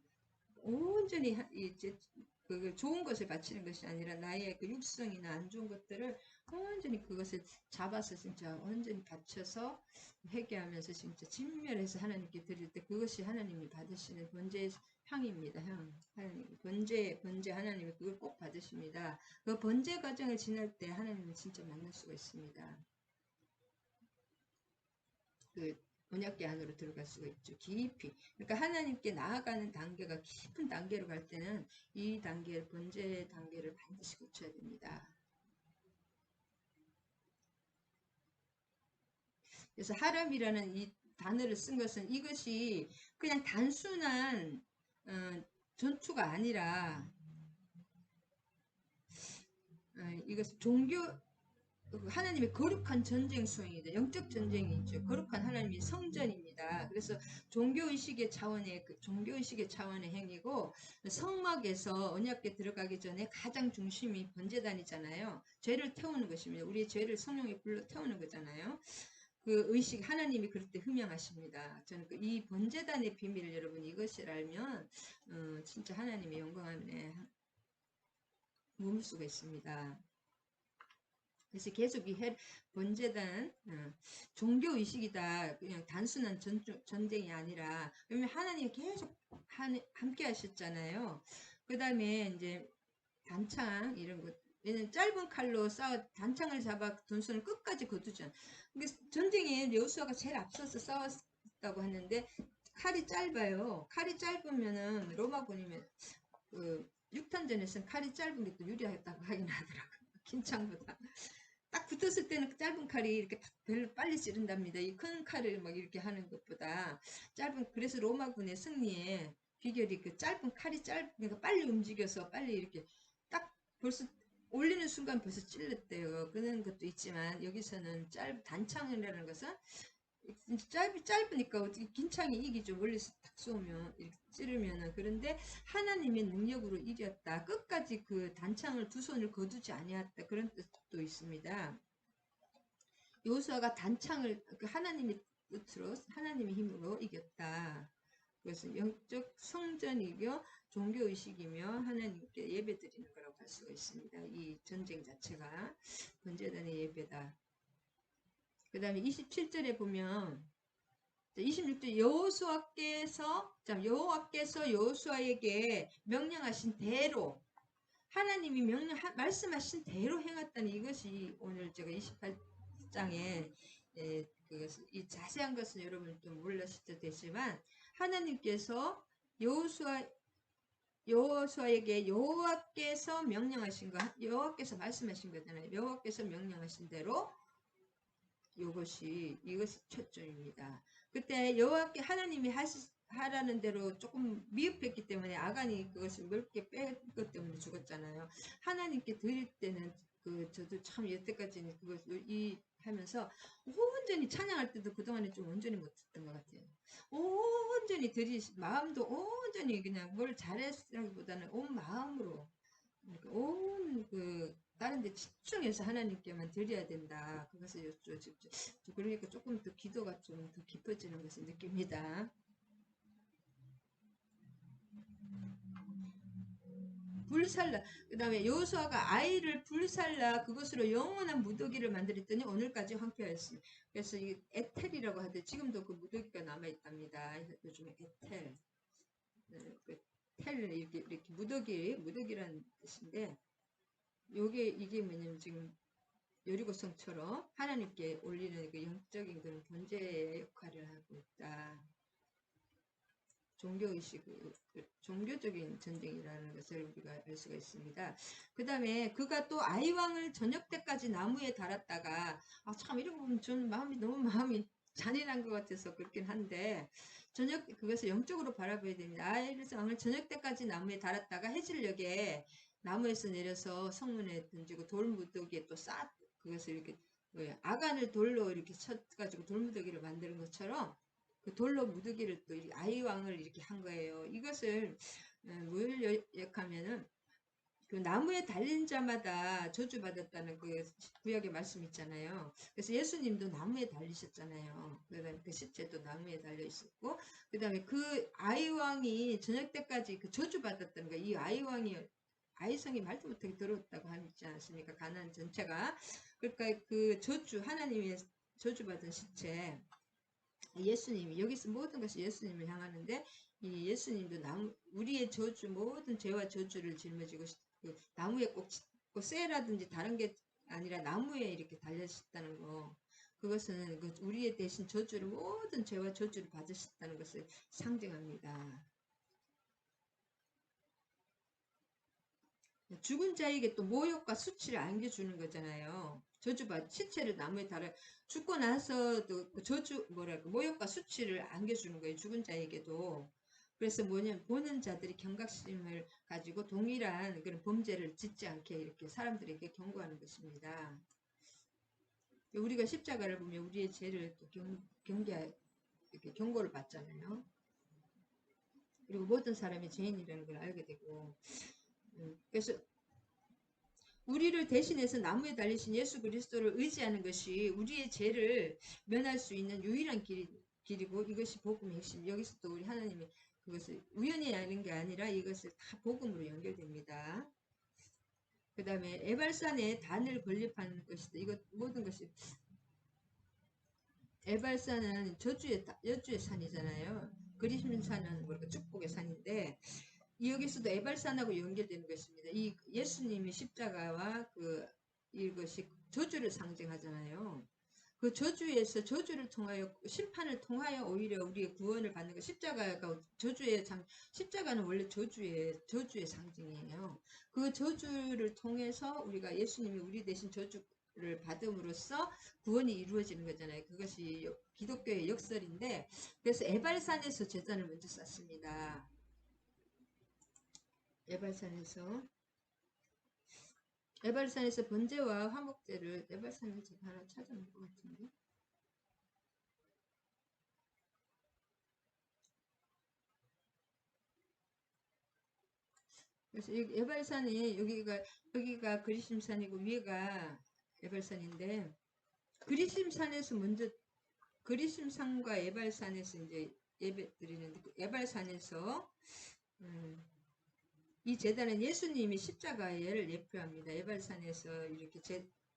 온전히 이제 그 좋은 것을 바치는 것이 아니라 나의 그 육성이나 안 좋은 것들을 온전히 그것을 잡아서 진짜 온전히 바쳐서 회개하면서 진짜 진멸해서 하나님께 드릴 때 그것이 하나님이 받으시는 번제 향입니다. 향. 하나님 번제 하나님이 그걸 꼭 받으십니다. 그 번제 과정을 지날 때 하나님을 진짜 만날 수가 있습니다. 그 언약궤 안으로 들어갈 수가 있죠. 깊이. 그러니까 하나님께 나아가는 단계가 깊은 단계로 갈 때는 이 단계, 번제 단계를 반드시 거쳐야 됩니다. 그래서 하람이라는 이 단어를 쓴 것은 이것이 그냥 단순한 전투가 아니라 이것은 종교 하나님의 거룩한 전쟁 수행이다. 영적 전쟁이죠. 거룩한 하나님의 성전입니다. 그래서 종교의식의 차원의 행위고 성막에서 언약궤 들어가기 전에 가장 중심이 번제단이잖아요. 죄를 태우는 것입니다. 우리의 죄를 성령의 불로 태우는 거잖아요. 그 의식 하나님이 그럴 때 흠양하십니다. 저는 이 번제단의 비밀을 여러분 이것을 알면 진짜 하나님의 영광 안에 머물 수가 있습니다. 그래서 계속 이 번제단 종교 의식이다. 그냥 단순한 전쟁이 아니라 왜냐면 하나님이 계속 함께 하셨잖아요. 그 다음에 이제 단창 이런 것 왜냐면 짧은 칼로 단창을 잡아 돈손을 끝까지 거두잖아. 그러니까 전쟁에 여호수아가 제일 앞서서 싸웠다고 하는데 칼이 짧아요. 칼이 짧으면은 로마군이면 그 육탄전에서는 칼이 짧은 게 또 유리하다고 하긴 하더라고요. 긴 창보다. 딱 붙었을 때는 그 짧은 칼이 이렇게 별로 빨리 찌른답니다. 이 큰 칼을 막 이렇게 하는 것보다 그래서 로마군의 승리에 비결이 그 짧은 칼이 그러니까 빨리 움직여서 빨리 이렇게 딱 벌써 올리는 순간 벌써 찔렀대요. 그런 것도 있지만 여기서는 단창이라는 것은 짧으니까 어떻게 긴 창이 이기죠. 멀리서 탁 쏘면 이렇게 찌르면은. 그런데 하나님의 능력으로 이겼다. 끝까지 그 단창을 두 손을 거두지 아니했다. 그런 뜻도 있습니다. 여호수아가 단창을 하나님의 뜻으로 하나님의 힘으로 이겼다. 그것은 영적 성전이며 종교의식이며 하나님께 예배드리는 거라고 할 수가 있습니다. 이 전쟁 자체가 번제단의 예배다. 그 다음에 27절에 보면 26절 여호와께서 여호수아에게 명령하신 대로 하나님이 말씀하신 대로 행했다는 이것이 오늘 제가 28장에 이 자세한 것은 여러분 좀 몰랐을 수도 되지만 하나님께서 여호수아에게 여호와께서 명령하신 거, 여호와께서 말씀하신 거잖아요. 여호와께서 명령하신 대로 이것이 초점입니다. 그때 여호와께 하나님이 하라는 대로 조금 미흡했기 때문에 아간이 그것을 넓게 뺀 것 때문에 죽었잖아요. 하나님께 드릴 때는 저도 참 여태까지는 그것을 하면서 온전히 찬양할 때도 그동안에 좀 온전히 못했던 것 같아요. 온전히 마음도 온전히 그냥 뭘 잘했으라기보다는 온 마음으로 다른 데 집중해서 하나님께만 드려야 된다. 그것을 여쭈죠. 그러니까 조금 더 기도가 좀 더 깊어지는 것을 느낍니다. 불살라. 그 다음에 여호수아가 아이를 불살라 그것으로 영원한 무더기를 만들었더니 오늘까지 황폐하였습니다. 그래서 이 에텔이라고 하는데 지금도 그 무더기가 남아있답니다. 요즘에 에텔. 텔 이렇게 무더기라는 뜻인데 이게 뭐냐면 지금 여리고성처럼 하나님께 올리는 그 영적인 그런 번제의 역할을 하고 있다. 종교적인 전쟁이라는 것을 우리가 알 수가 있습니다. 그 다음에 그가 또 아이왕을 저녁 때까지 나무에 달았다가 참 이런 거 보면 저는 너무 마음이 잔인한 것 같아서 그렇긴 한데 그것을 영적으로 바라봐야 됩니다. 아이왕을 저녁 때까지 나무에 달았다가 해질녘에 나무에서 내려서 성문에 던지고 돌무더기에 또 그것을 이렇게 아간을 돌로 이렇게 쳐가지고 돌무더기를 만드는 것처럼 그 돌로 무더기를 또 아이왕을 이렇게 한 거예요. 이것을 뭘 역하면은 그 나무에 달린 자마다 저주받았다는 그 구약의 말씀 있잖아요. 그래서 예수님도 나무에 달리셨잖아요. 그다음에 그 시체도 나무에 달려 있었고, 그다음에 그 아이왕이 저녁 때까지 그 저주받았다는 거. 이 아이성이 말도 못하게 더러웠다고 하지 않습니까? 가나안 전체가. 그러니까 그 하나님의 저주받은 시체. 예수님이 여기서 모든 것이 예수님을 향하는데 이 예수님도 우리의 모든 죄와 저주를 짊어지고 나무에 꼭 쇠라든지 다른 게 아니라 나무에 이렇게 달려셨다는 거. 그것은 우리의 대신 모든 죄와 저주를 받으셨다는 것을 상징합니다. 죽은 자에게 또 모욕과 수치를 안겨주는 거잖아요. 시체를 나무에 달아 죽고 나서도 모욕과 수치를 안겨주는 거예요. 죽은 자에게도. 그래서 보는 자들이 경각심을 가지고 동일한 그런 범죄를 짓지 않게 이렇게 사람들에게 경고하는 것입니다. 우리가 십자가를 보면 우리의 죄를 또 이렇게 경고를 받잖아요. 그리고 모든 사람이 죄인이라는 걸 알게 되고, 그래서 우리를 대신해서 나무에 달리신 예수 그리스도를 의지하는 것이 우리의 죄를 면할 수 있는 유일한 길이고 이것이 복음의 핵심. 여기서 또 우리 하나님이 그것을 우연히 아는 게 아니라 이것을 다 복음으로 연결됩니다. 그 다음에 에발산에 단을 건립하는 것이다. 이것 모든 것이 에발산은 여주의 산이잖아요. 그리심산은 축복의 산인데 여기서도 에발산하고 연결되는 것입니다. 이 예수님이 십자가와 이것이 저주를 상징하잖아요. 그 저주에서 저주를 통하여 심판을 통하여 오히려 우리의 구원을 받는 것. 십자가는 원래 저주의 상징이에요. 그 저주를 통해서 우리가 예수님이 우리 대신 저주를 받음으로써 구원이 이루어지는 거잖아요. 그것이 기독교의 역설인데, 그래서 에발산에서 제단을 먼저 쌓습니다. 에발산에서 번제와 화목제를 에발산을 제가 하나 찾아놓은 것 같은데. 그래서 에발산이 여기가 그리심산이고 위가 에발산인데, 그리심산에서 먼저 그리심산과 에발산에서 이제 예배 드리는데, 에발산에서 이 제단은 예수님이 십자가를 예표합니다. 에발산에서 이렇게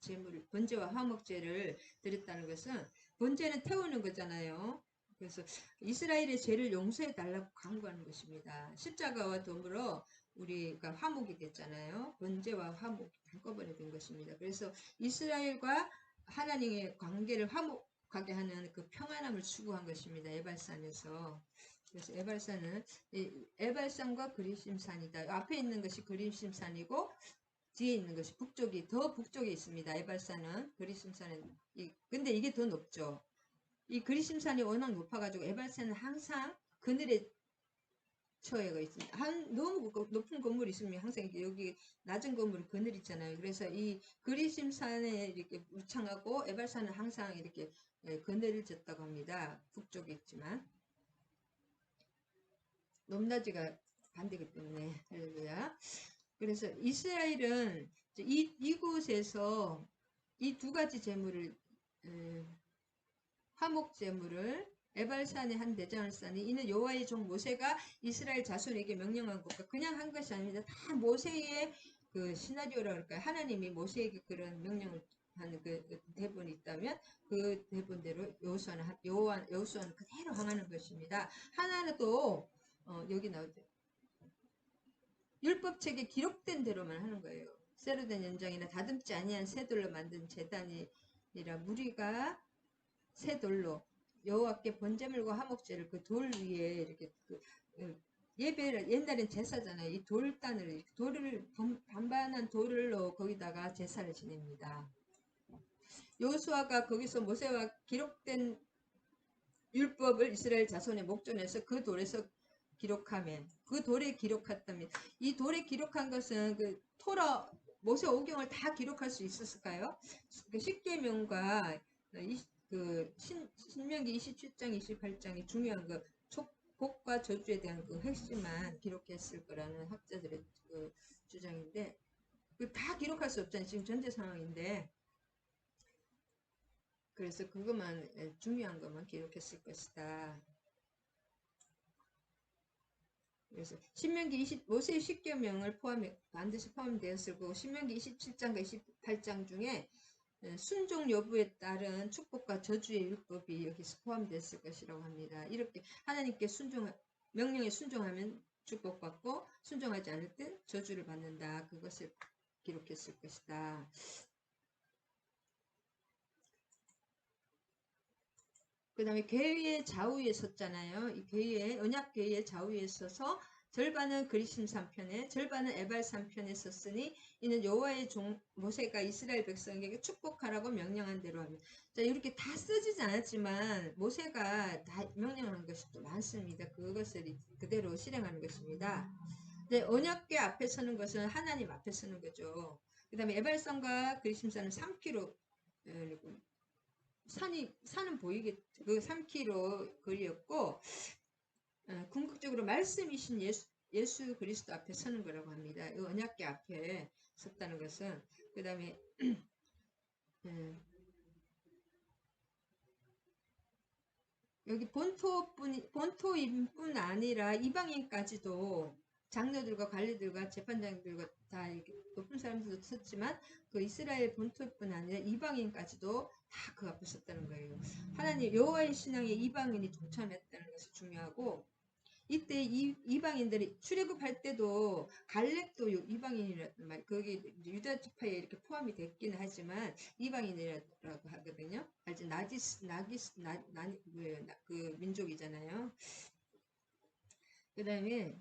제물을 번제와 화목제를 드렸다는 것은, 번제는 태우는 거잖아요. 그래서 이스라엘의 죄를 용서해 달라고 간구하는 것입니다. 십자가와 더불어 우리가 화목이 됐잖아요. 번제와 화목이 한꺼번에 된 것입니다. 그래서 이스라엘과 하나님의 관계를 화목하게 하는 그 평안함을 추구한 것입니다. 에발산에서. 그래서 에발산과 그리심산이다. 앞에 있는 것이 그리심산이고 뒤에 있는 것이 더 북쪽에 있습니다. 에발산은. 그리심산은 근데 이게 더 높죠. 이 그리심산이 워낙 높아가지고 에발산은 항상 그늘에 처해가 있습니다. 너무 높은 건물이 있으면 항상 여기 낮은 건물은 그늘 있잖아요. 그래서 이 그리심산에 이렇게 우창하고 에발산은 항상 이렇게 그늘을 졌다고 합니다. 북쪽에 있지만. 높낮이가 반대기 때문에. 할렐루야. 그래서 이스라엘은 이곳에서 이 두 가지 제물을, 화목 제물을 에발산에 한 대장을 쌓니, 이는 여호와의 종 모세가 이스라엘 자손에게 명령한 것과 그냥 한 것이 아닙니다. 다 모세의 그 시나리오라 그럴까요? 하나님이 모세에게 그런 명령을 하는 그 대본이 있다면 그 대본대로 여호수아는 그대로 행하는 것입니다. 하나도 여기 나오죠. 율법책에 기록된 대로만 하는 거예요. 쇠로 된 연장이나 다듬지 아니한 새 돌로 만든 제단이라 무리가 새 돌로 여호와께 번제물과 화목제를 그 돌 위에 이렇게 예배를, 옛날엔 제사잖아요. 이 돌단을, 돌을 반반한 돌로 거기다가 제사를 지냅니다. 여호수아가 거기서 모세와 기록된 율법을 이스라엘 자손의 목전에서 그 돌에서 기록하면, 그 돌에 기록했다면, 이 돌에 기록한 것은 그 토라 모세 오경을 다 기록할 수 있었을까요? 그 십계명과 신명기 27장 28장이 중요한 그 복과 저주에 대한 그 핵심만 기록했을 거라는 학자들의 그 주장인데, 다 기록할 수 없잖아요. 지금 전제 상황인데. 그래서 그것만, 중요한 것만 기록했을 것이다. 그래서 신명기 모세의 십계명을 반드시 포함되었을 거고, 신명기 27장과 28장 중에 순종 여부에 따른 축복과 저주의 율법이 여기서 포함됐을 것이라고 합니다. 이렇게 하나님께 명령에 순종하면 축복받고 순종하지 않을 때 저주를 받는다. 그것을 기록했을 것이다. 그 다음에 괴의 좌우에 섰잖아요. 이 언약궤의 좌우에 서서 절반은 그리심산 편에, 절반은 에발산 편에 섰으니 이는 여호와의 종 모세가 이스라엘 백성에게 축복하라고 명령한 대로 합니다. 자, 이렇게 다 쓰지는 않았지만 모세가 다 명령한 것이 또 많습니다. 그것을 그대로 실행하는 것입니다. 네, 언약궤 앞에 서는 것은 하나님 앞에 서는 거죠. 그 다음에 에발산과 그리심산은 3km, 산은 보이겠죠. 그 3km 거리였고, 궁극적으로 말씀이신 예수 그리스도 앞에 서는 거라고 합니다. 이 언약궤 앞에 섰다는 것은. 그 다음에 여기 본토인뿐 아니라 이방인까지도 장로들과 관리들과 재판장들과 다 이렇게 높은 사람들도 섰지만 그 이스라엘 본토뿐 아니라 이방인까지도 다 그 앞에 섰다는 거예요. 하나님 여호와의 신앙에 이방인이 동참했다는 것이 중요하고, 이때 이방인들이 출애굽할 때도 갈렙도 이방인이라는 말, 거기 유다 지파에 이렇게 포함이 됐기는 하지만 이방인이라고 하거든요. 아직 뭐예요? 그 민족이잖아요. 그 다음에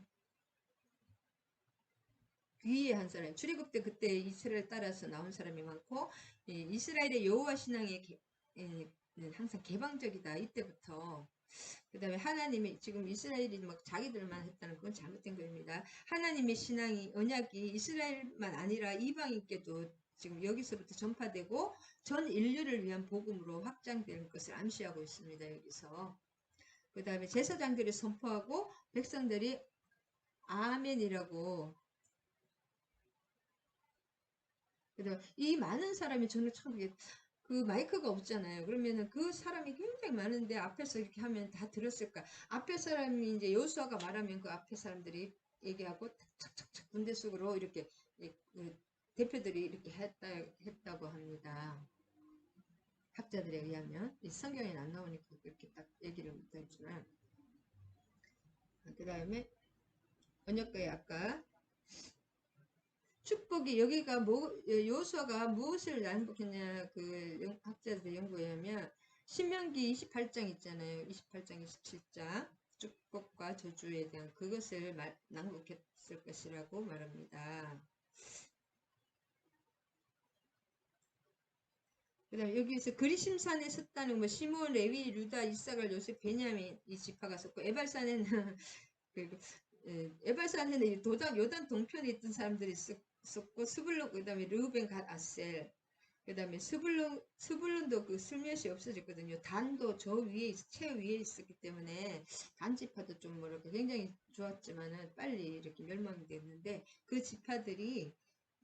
귀의한 사람, 출애굽 때 그때 이스라엘 따라서 나온 사람이 많고, 이스라엘의 여호와 신앙이 항상 개방적이다. 이때부터. 그 다음에 하나님이 지금 이스라엘이 막 자기들만 했다는 그건 잘못된 겁니다. 하나님의 신앙이 언약이 이스라엘만 아니라 이방인께도 지금 여기서부터 전파되고 전 인류를 위한 복음으로 확장되는 것을 암시하고 있습니다. 여기서. 그 다음에 제사장들이 선포하고 백성들이 아멘이라고. 그래서 이 많은 사람이 저는 참 그 마이크가 없잖아요. 그러면은 그 사람이 굉장히 많은데 앞에서 이렇게 하면 다 들었을까? 앞에 사람이 이제 여호수아가 말하면 그 앞에 사람들이 얘기하고 착착착 군대 속으로 이렇게 그 대표들이 이렇게 했다고 합니다. 학자들에 의하면 이 성경에는 안 나오니까 그렇게 딱 얘기를 못하지만 그 다음에 번역가에 아까 축복이 여기가 여호수아가 무엇을 난복했냐 그 학자들 연구에 하면 신명기 28장 있잖아요. 28장 27장 축복과 저주에 대한 그것을 낭독했을 것이라고 말합니다. 그 다음에 여기에서 그리심산에 섰다는 뭐 시몬, 레위, 루다, 이사갈, 요셉, 베냐민 이 지파가 섰고 에발산에는 에발산에는 요단 동편에 있던 사람들이 있었고 스불론 그다음에 르우벤 갓 아셀 그다음에 스불론도 그 슬며시 없어졌거든요. 단도 저 위에 최 위에 있었기 때문에 단 지파도 좀 뭐랄까 굉장히 좋았지만은 빨리 이렇게 멸망이 됐는데 그 지파들이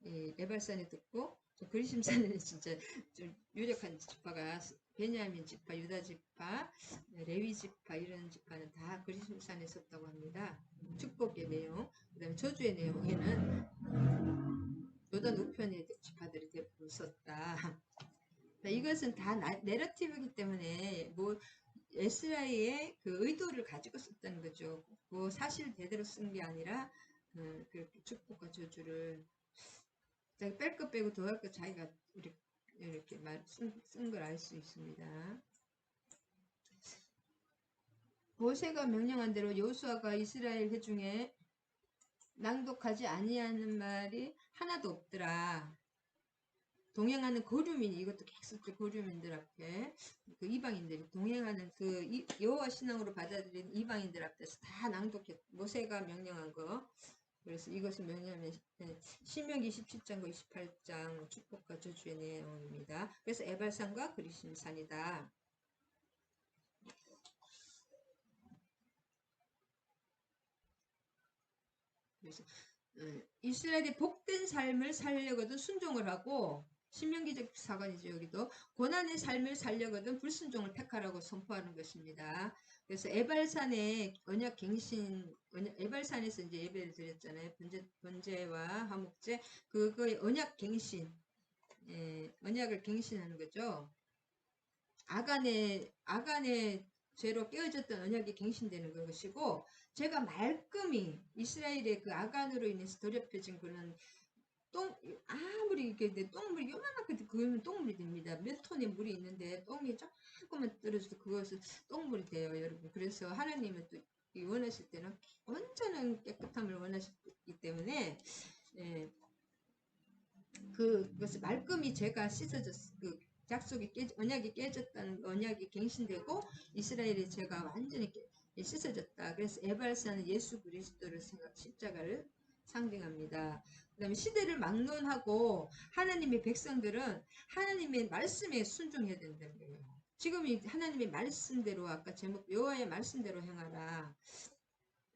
에발산에 듣고 그리심산에는 진짜 좀 유력한 지파가 베냐민 지파, 유다 지파, 레위 지파 이런 지파는 다 그리심산에 있었다고 합니다. 축복의 내용, 그다음에 저주의 내용에는 요단 우편의 지파들이 대부분 썼다. 이것은 다 내러티브이기 때문에 뭐 에스라의 그 의도를 가지고 썼다는 거죠. 뭐 사실 대대로 쓴 게 아니라 그렇게 축복과 저주를 자기 뺄 것 빼고 더할 것 자기가 이렇게 쓴 걸 알 수 있습니다. 모세가 명령한 대로 여호수아가 이스라엘 회중에 낭독하지 아니하는 말이 하나도 없더라. 동행하는 거류민 이것도 계속 거류민들 앞에 그 이방인들이 동행하는 그 여호와 신앙으로 받아들인 이방인들 앞에서 다 낭독했 모세가 명령한 거. 그래서 이것을 명령하면 신명기 27장과 28장 축복과 저주의 내용입니다. 그래서 에발산과 그리심산이다. 그래서 이스라엘이 복된 삶을 살려거든 순종을 하고 신명기적 사관이죠. 여기도 고난의 삶을 살려거든 불순종을 택하라고 선포하는 것입니다. 그래서 에발산의 언약 갱신 에발산에서 이제 예배를 드렸잖아요. 번제와 화목제 그거의 언약 갱신 언약을 갱신하는 거죠. 아간의 죄로 깨어졌던 언약이 갱신되는 것이고 제가 말끔히 이스라엘의 그 아간으로 인해서 더럽혀진 그런 아무리 이렇게 똥물이 요만하게 그러면 똥물이 됩니다. 몇 톤의 물이 있는데 똥이 조금만 떨어져도 그것은 똥물이 돼요, 여러분. 그래서 하나님은 또 원하실 때는 완전한 깨끗함을 원하시기 때문에 그것을 말끔히 제가 씻어졌 언약이 깨졌다는 언약이 갱신되고 이스라엘의 죄가 완전히 씻어졌다. 그래서 에발사는 예수 그리스도를 십자가를 상징합니다. 그 다음에 시대를 막론하고 하나님의 백성들은 하나님의 말씀에 순종해야 된다는 거예요. 지금 하나님의 말씀대로 아까 제목 여호와의 말씀대로 행하라.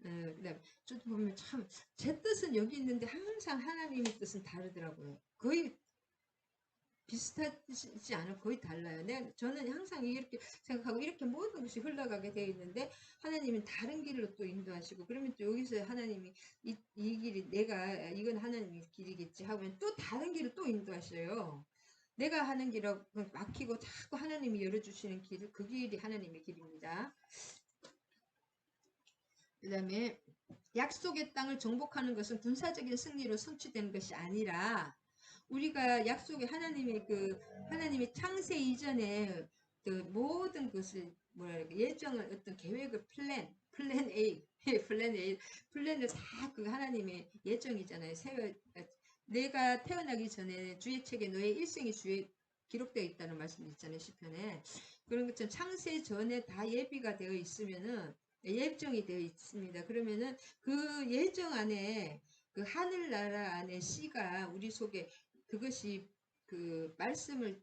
그다음에 저도 보면 참 제 뜻은 여기 있는데 항상 하나님의 뜻은 다르더라고요. 거의 비슷하지 않아 거의 달라요. 저는 항상 이렇게 생각하고 이렇게 모든 것이 흘러가게 되어 있는데 하나님은 다른 길로 또 인도하시고 그러면 또 여기서 하나님이 이 길이 내가 이건 하나님의 길이겠지 하면 또 다른 길을 또 인도하셔요. 내가 하는 길을 막히고 자꾸 하나님이 열어주시는 길을 그 길이 하나님의 길입니다. 그 다음에 약속의 땅을 정복하는 것은 군사적인 승리로 성취되는 것이 아니라 우리가 약속의 하나님의 창세 이전에 그 모든 것을 뭐랄까 예정을 어떤 계획을 플랜 A 플랜을 다 그 하나님의 예정이잖아요. 내가 태어나기 전에 주의 책에 너의 일생이 주에 기록되어 있다는 말씀이 있잖아요. 시편에. 그런 것처럼 창세 전에 다 예비가 되어 있으면은 예정이 되어 있습니다. 그러면은 그 예정 안에 그 하늘나라 안에 씨가 우리 속에 그것이 그 말씀을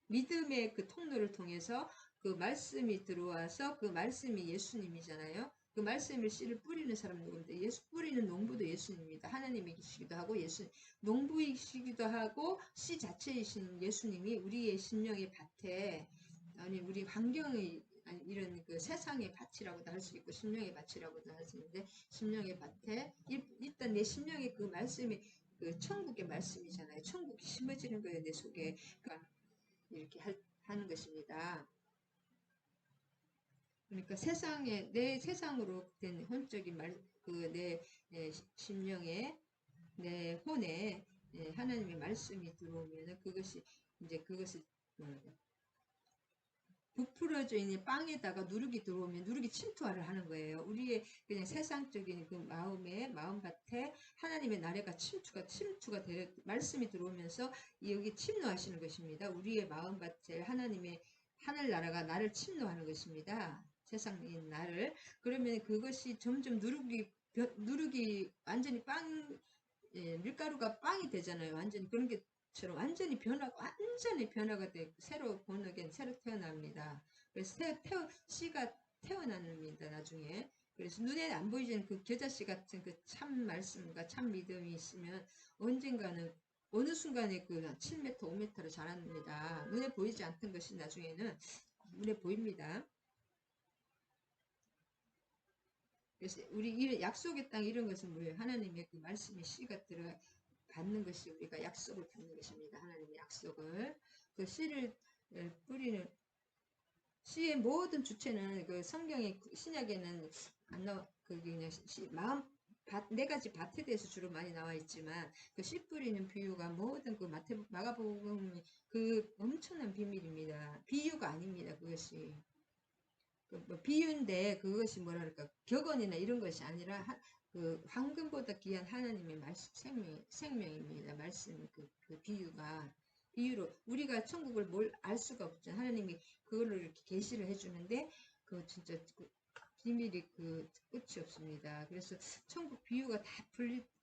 믿음의 그 통로를 통해서 그 말씀이 들어와서 그 말씀이 예수님이잖아요. 그 말씀을 씨를 뿌리는 사람 누구입니다. 예수 뿌리는 농부도 예수님입니다. 하나님이시기도 하고 농부이시기도 하고 씨 자체이신 예수님이 우리의 심령의 밭에 아니 우리 환경의 아니 이런 그 세상의 밭이라고도 할 수 있고 심령의 밭이라고도 할 수 있는데 심령의 밭에 일단 내 심령의 그 말씀이 그 천국의 말씀이잖아요. 천국이 심어지는 거예요 내 속에. 그러니까 이렇게 하는 것입니다. 그러니까 내 세상으로 된 혼적인 내 심령에 내 혼에 하나님의 말씀이 들어오면은 그것을 부풀어져 있는 빵에다가 누룩이 들어오면 누룩이 침투를 하는 거예요. 우리의 그냥 세상적인 그 마음밭에 하나님의 나라가 침투가 되어 말씀이 들어오면서 여기 침노하시는 것입니다. 우리의 마음밭에 하나님의 하늘나라가 나를 침노하는 것입니다. 세상인 나를. 그러면 그것이 점점 누룩이 완전히 밀가루가 빵이 되잖아요. 완전히 그런 것처럼 완전히 변화가 되고 새로 본어겐 새로 태어납니다. 그래서 씨가 태어납니다. 나중에. 그래서 눈에 안 보이지는 그 겨자씨 같은 그 참 말씀과 참 믿음이 있으면 언젠가는 어느 순간에 그 7m, 5m로 자랍니다. 눈에 보이지 않던 것이 나중에는 눈에 보입니다. 그래서 우리 이 약속의 땅 이런 것은 뭐예요? 하나님의 그 말씀의 씨가 들어 받는 것이 우리가 약속을 받는 것입니다. 하나님의 약속을 그 씨를 뿌리는 씨의 모든 주체는 그 성경의 신약에는 안 나와 그 그냥 마음 네 가지 밭에 대해서 주로 많이 나와 있지만 그 씨 뿌리는 비유가 모든 그 마가복음 그 엄청난 비밀입니다. 비유가 아닙니다. 그것이 뭐 비유인데 그것이 뭐랄까 격언이나 이런 것이 아니라 그 황금보다 귀한 하나님의 말씀 생명입니다. 말씀 그 비유로 우리가 천국을 뭘 알 수가 없죠. 하나님이 그걸로 이렇게 계시를 해주는데 그 진짜 그 비밀이 그 끝이 없습니다. 그래서 천국 비유가 다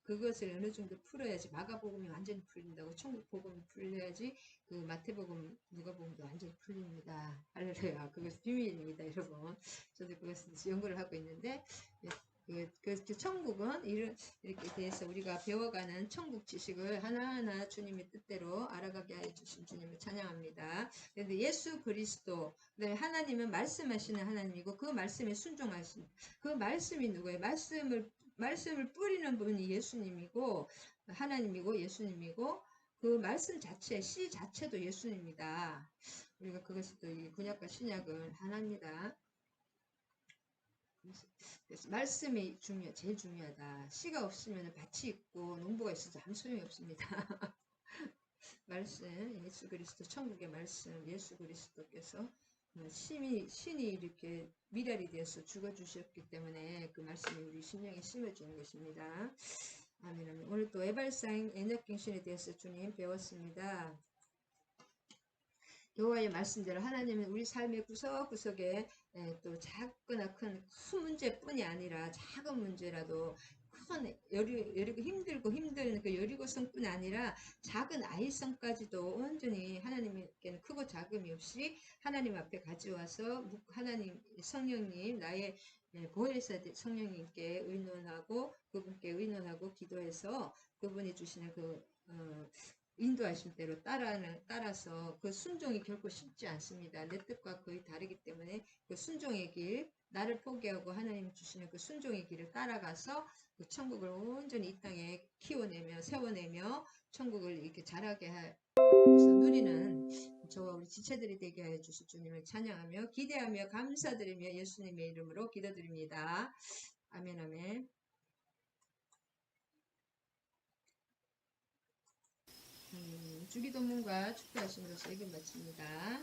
그것을 어느 정도 풀어야지 마가복음이 완전히 풀린다고 천국 복음이 풀려야지 그 마태복음 누가복음도 완전히 풀립니다. 할렐루야. 그것이 비밀입니다, 여러분. 저도 그것을 연구를 하고 있는데 그 천국은 이렇게 돼서 우리가 배워가는 천국 지식을 하나하나 주님의 뜻대로 알아가게 해주신 주님을 찬양합니다. 그런데 예수 그리스도, 하나님은 말씀하시는 하나님이고 그 말씀에 순종하신 그 말씀이 누구예요? 말씀을 뿌리는 분이 예수님이고 하나님이고 예수님이고 그 말씀 자체, 씨 자체도 예수님입니다. 우리가 그것이 또 구약과 신약을 하나입니다. 그래서 말씀이 제일 중요하다. 씨가 없으면 밭이 있고 농부가 있어도 아무 소용이 없습니다. 말씀, 예수 그리스도 천국의 말씀, 예수 그리스도께서 신이 이렇게 미랄이 되어서 죽어주셨기 때문에 그 말씀이 우리 심령에 심어주는 것입니다. 아멘. 오늘 또 에발사인 에너킹신에 대해서 주님 배웠습니다. 여호와의 말씀대로 하나님은 우리 삶의 구석구석에 또 작거나 큰 문제뿐이 아니라 작은 문제라도 큰 여리고 힘든 그 여리고성뿐 아니라 작은 아이성까지도 온전히 하나님께는 크고 작음이 없이 하나님 앞에 가져와서 하나님 성령님 나의 보혜사 성령님께 그분께 의논하고 기도해서 그분이 주시는 인도하신 대로 따라서 그 순종이 결코 쉽지 않습니다. 내 뜻과 거의 다르기 때문에 그 순종의 길, 나를 포기하고 하나님 주시는 그 순종의 길을 따라가서 그 천국을 온전히 이 땅에 키워내며 세워내며 천국을 이렇게 자라게 누리는 저와 우리 지체들이 되게 하여 주실 주님을 찬양하며 기대하며 감사드리며 예수님의 이름으로 기도드립니다. 아멘, 아멘. 주기도문과 축도하심으로써 읽음 마칩니다.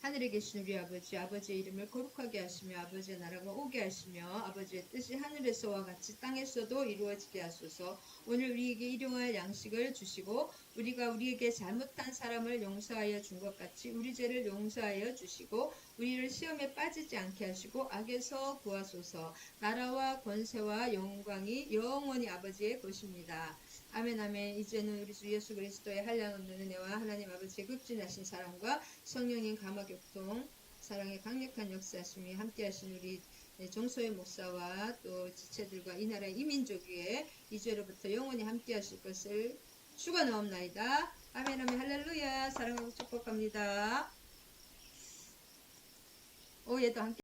하늘에 계신 우리 아버지, 아버지의 이름을 거룩하게 하시며 아버지의 나라가 오게 하시며 아버지의 뜻이 하늘에서와 같이 땅에서도 이루어지게 하소서. 오늘 우리에게 일용할 양식을 주시고 우리가 우리에게 잘못한 사람을 용서하여 준 것 같이 우리 죄를 용서하여 주시고 우리를 시험에 빠지지 않게 하시고 악에서 구하소서. 나라와 권세와 영광이 영원히 아버지의 것입니다. 아멘, 아멘. 이제는 우리 주 예수 그리스도의 한량없는 은혜와 하나님 아버지의 극진하신 사랑과 성령님 감화교통 사랑의 강력한 역사하심이 함께하신 우리 정소의 목사와 또 지체들과 이 나라의 이민족 위에 이제로부터 영원히 함께하실 것을 축원하옵나이다. 아멘, 아멘. 할렐루야. 사랑하고 축복합니다. 얘도 함께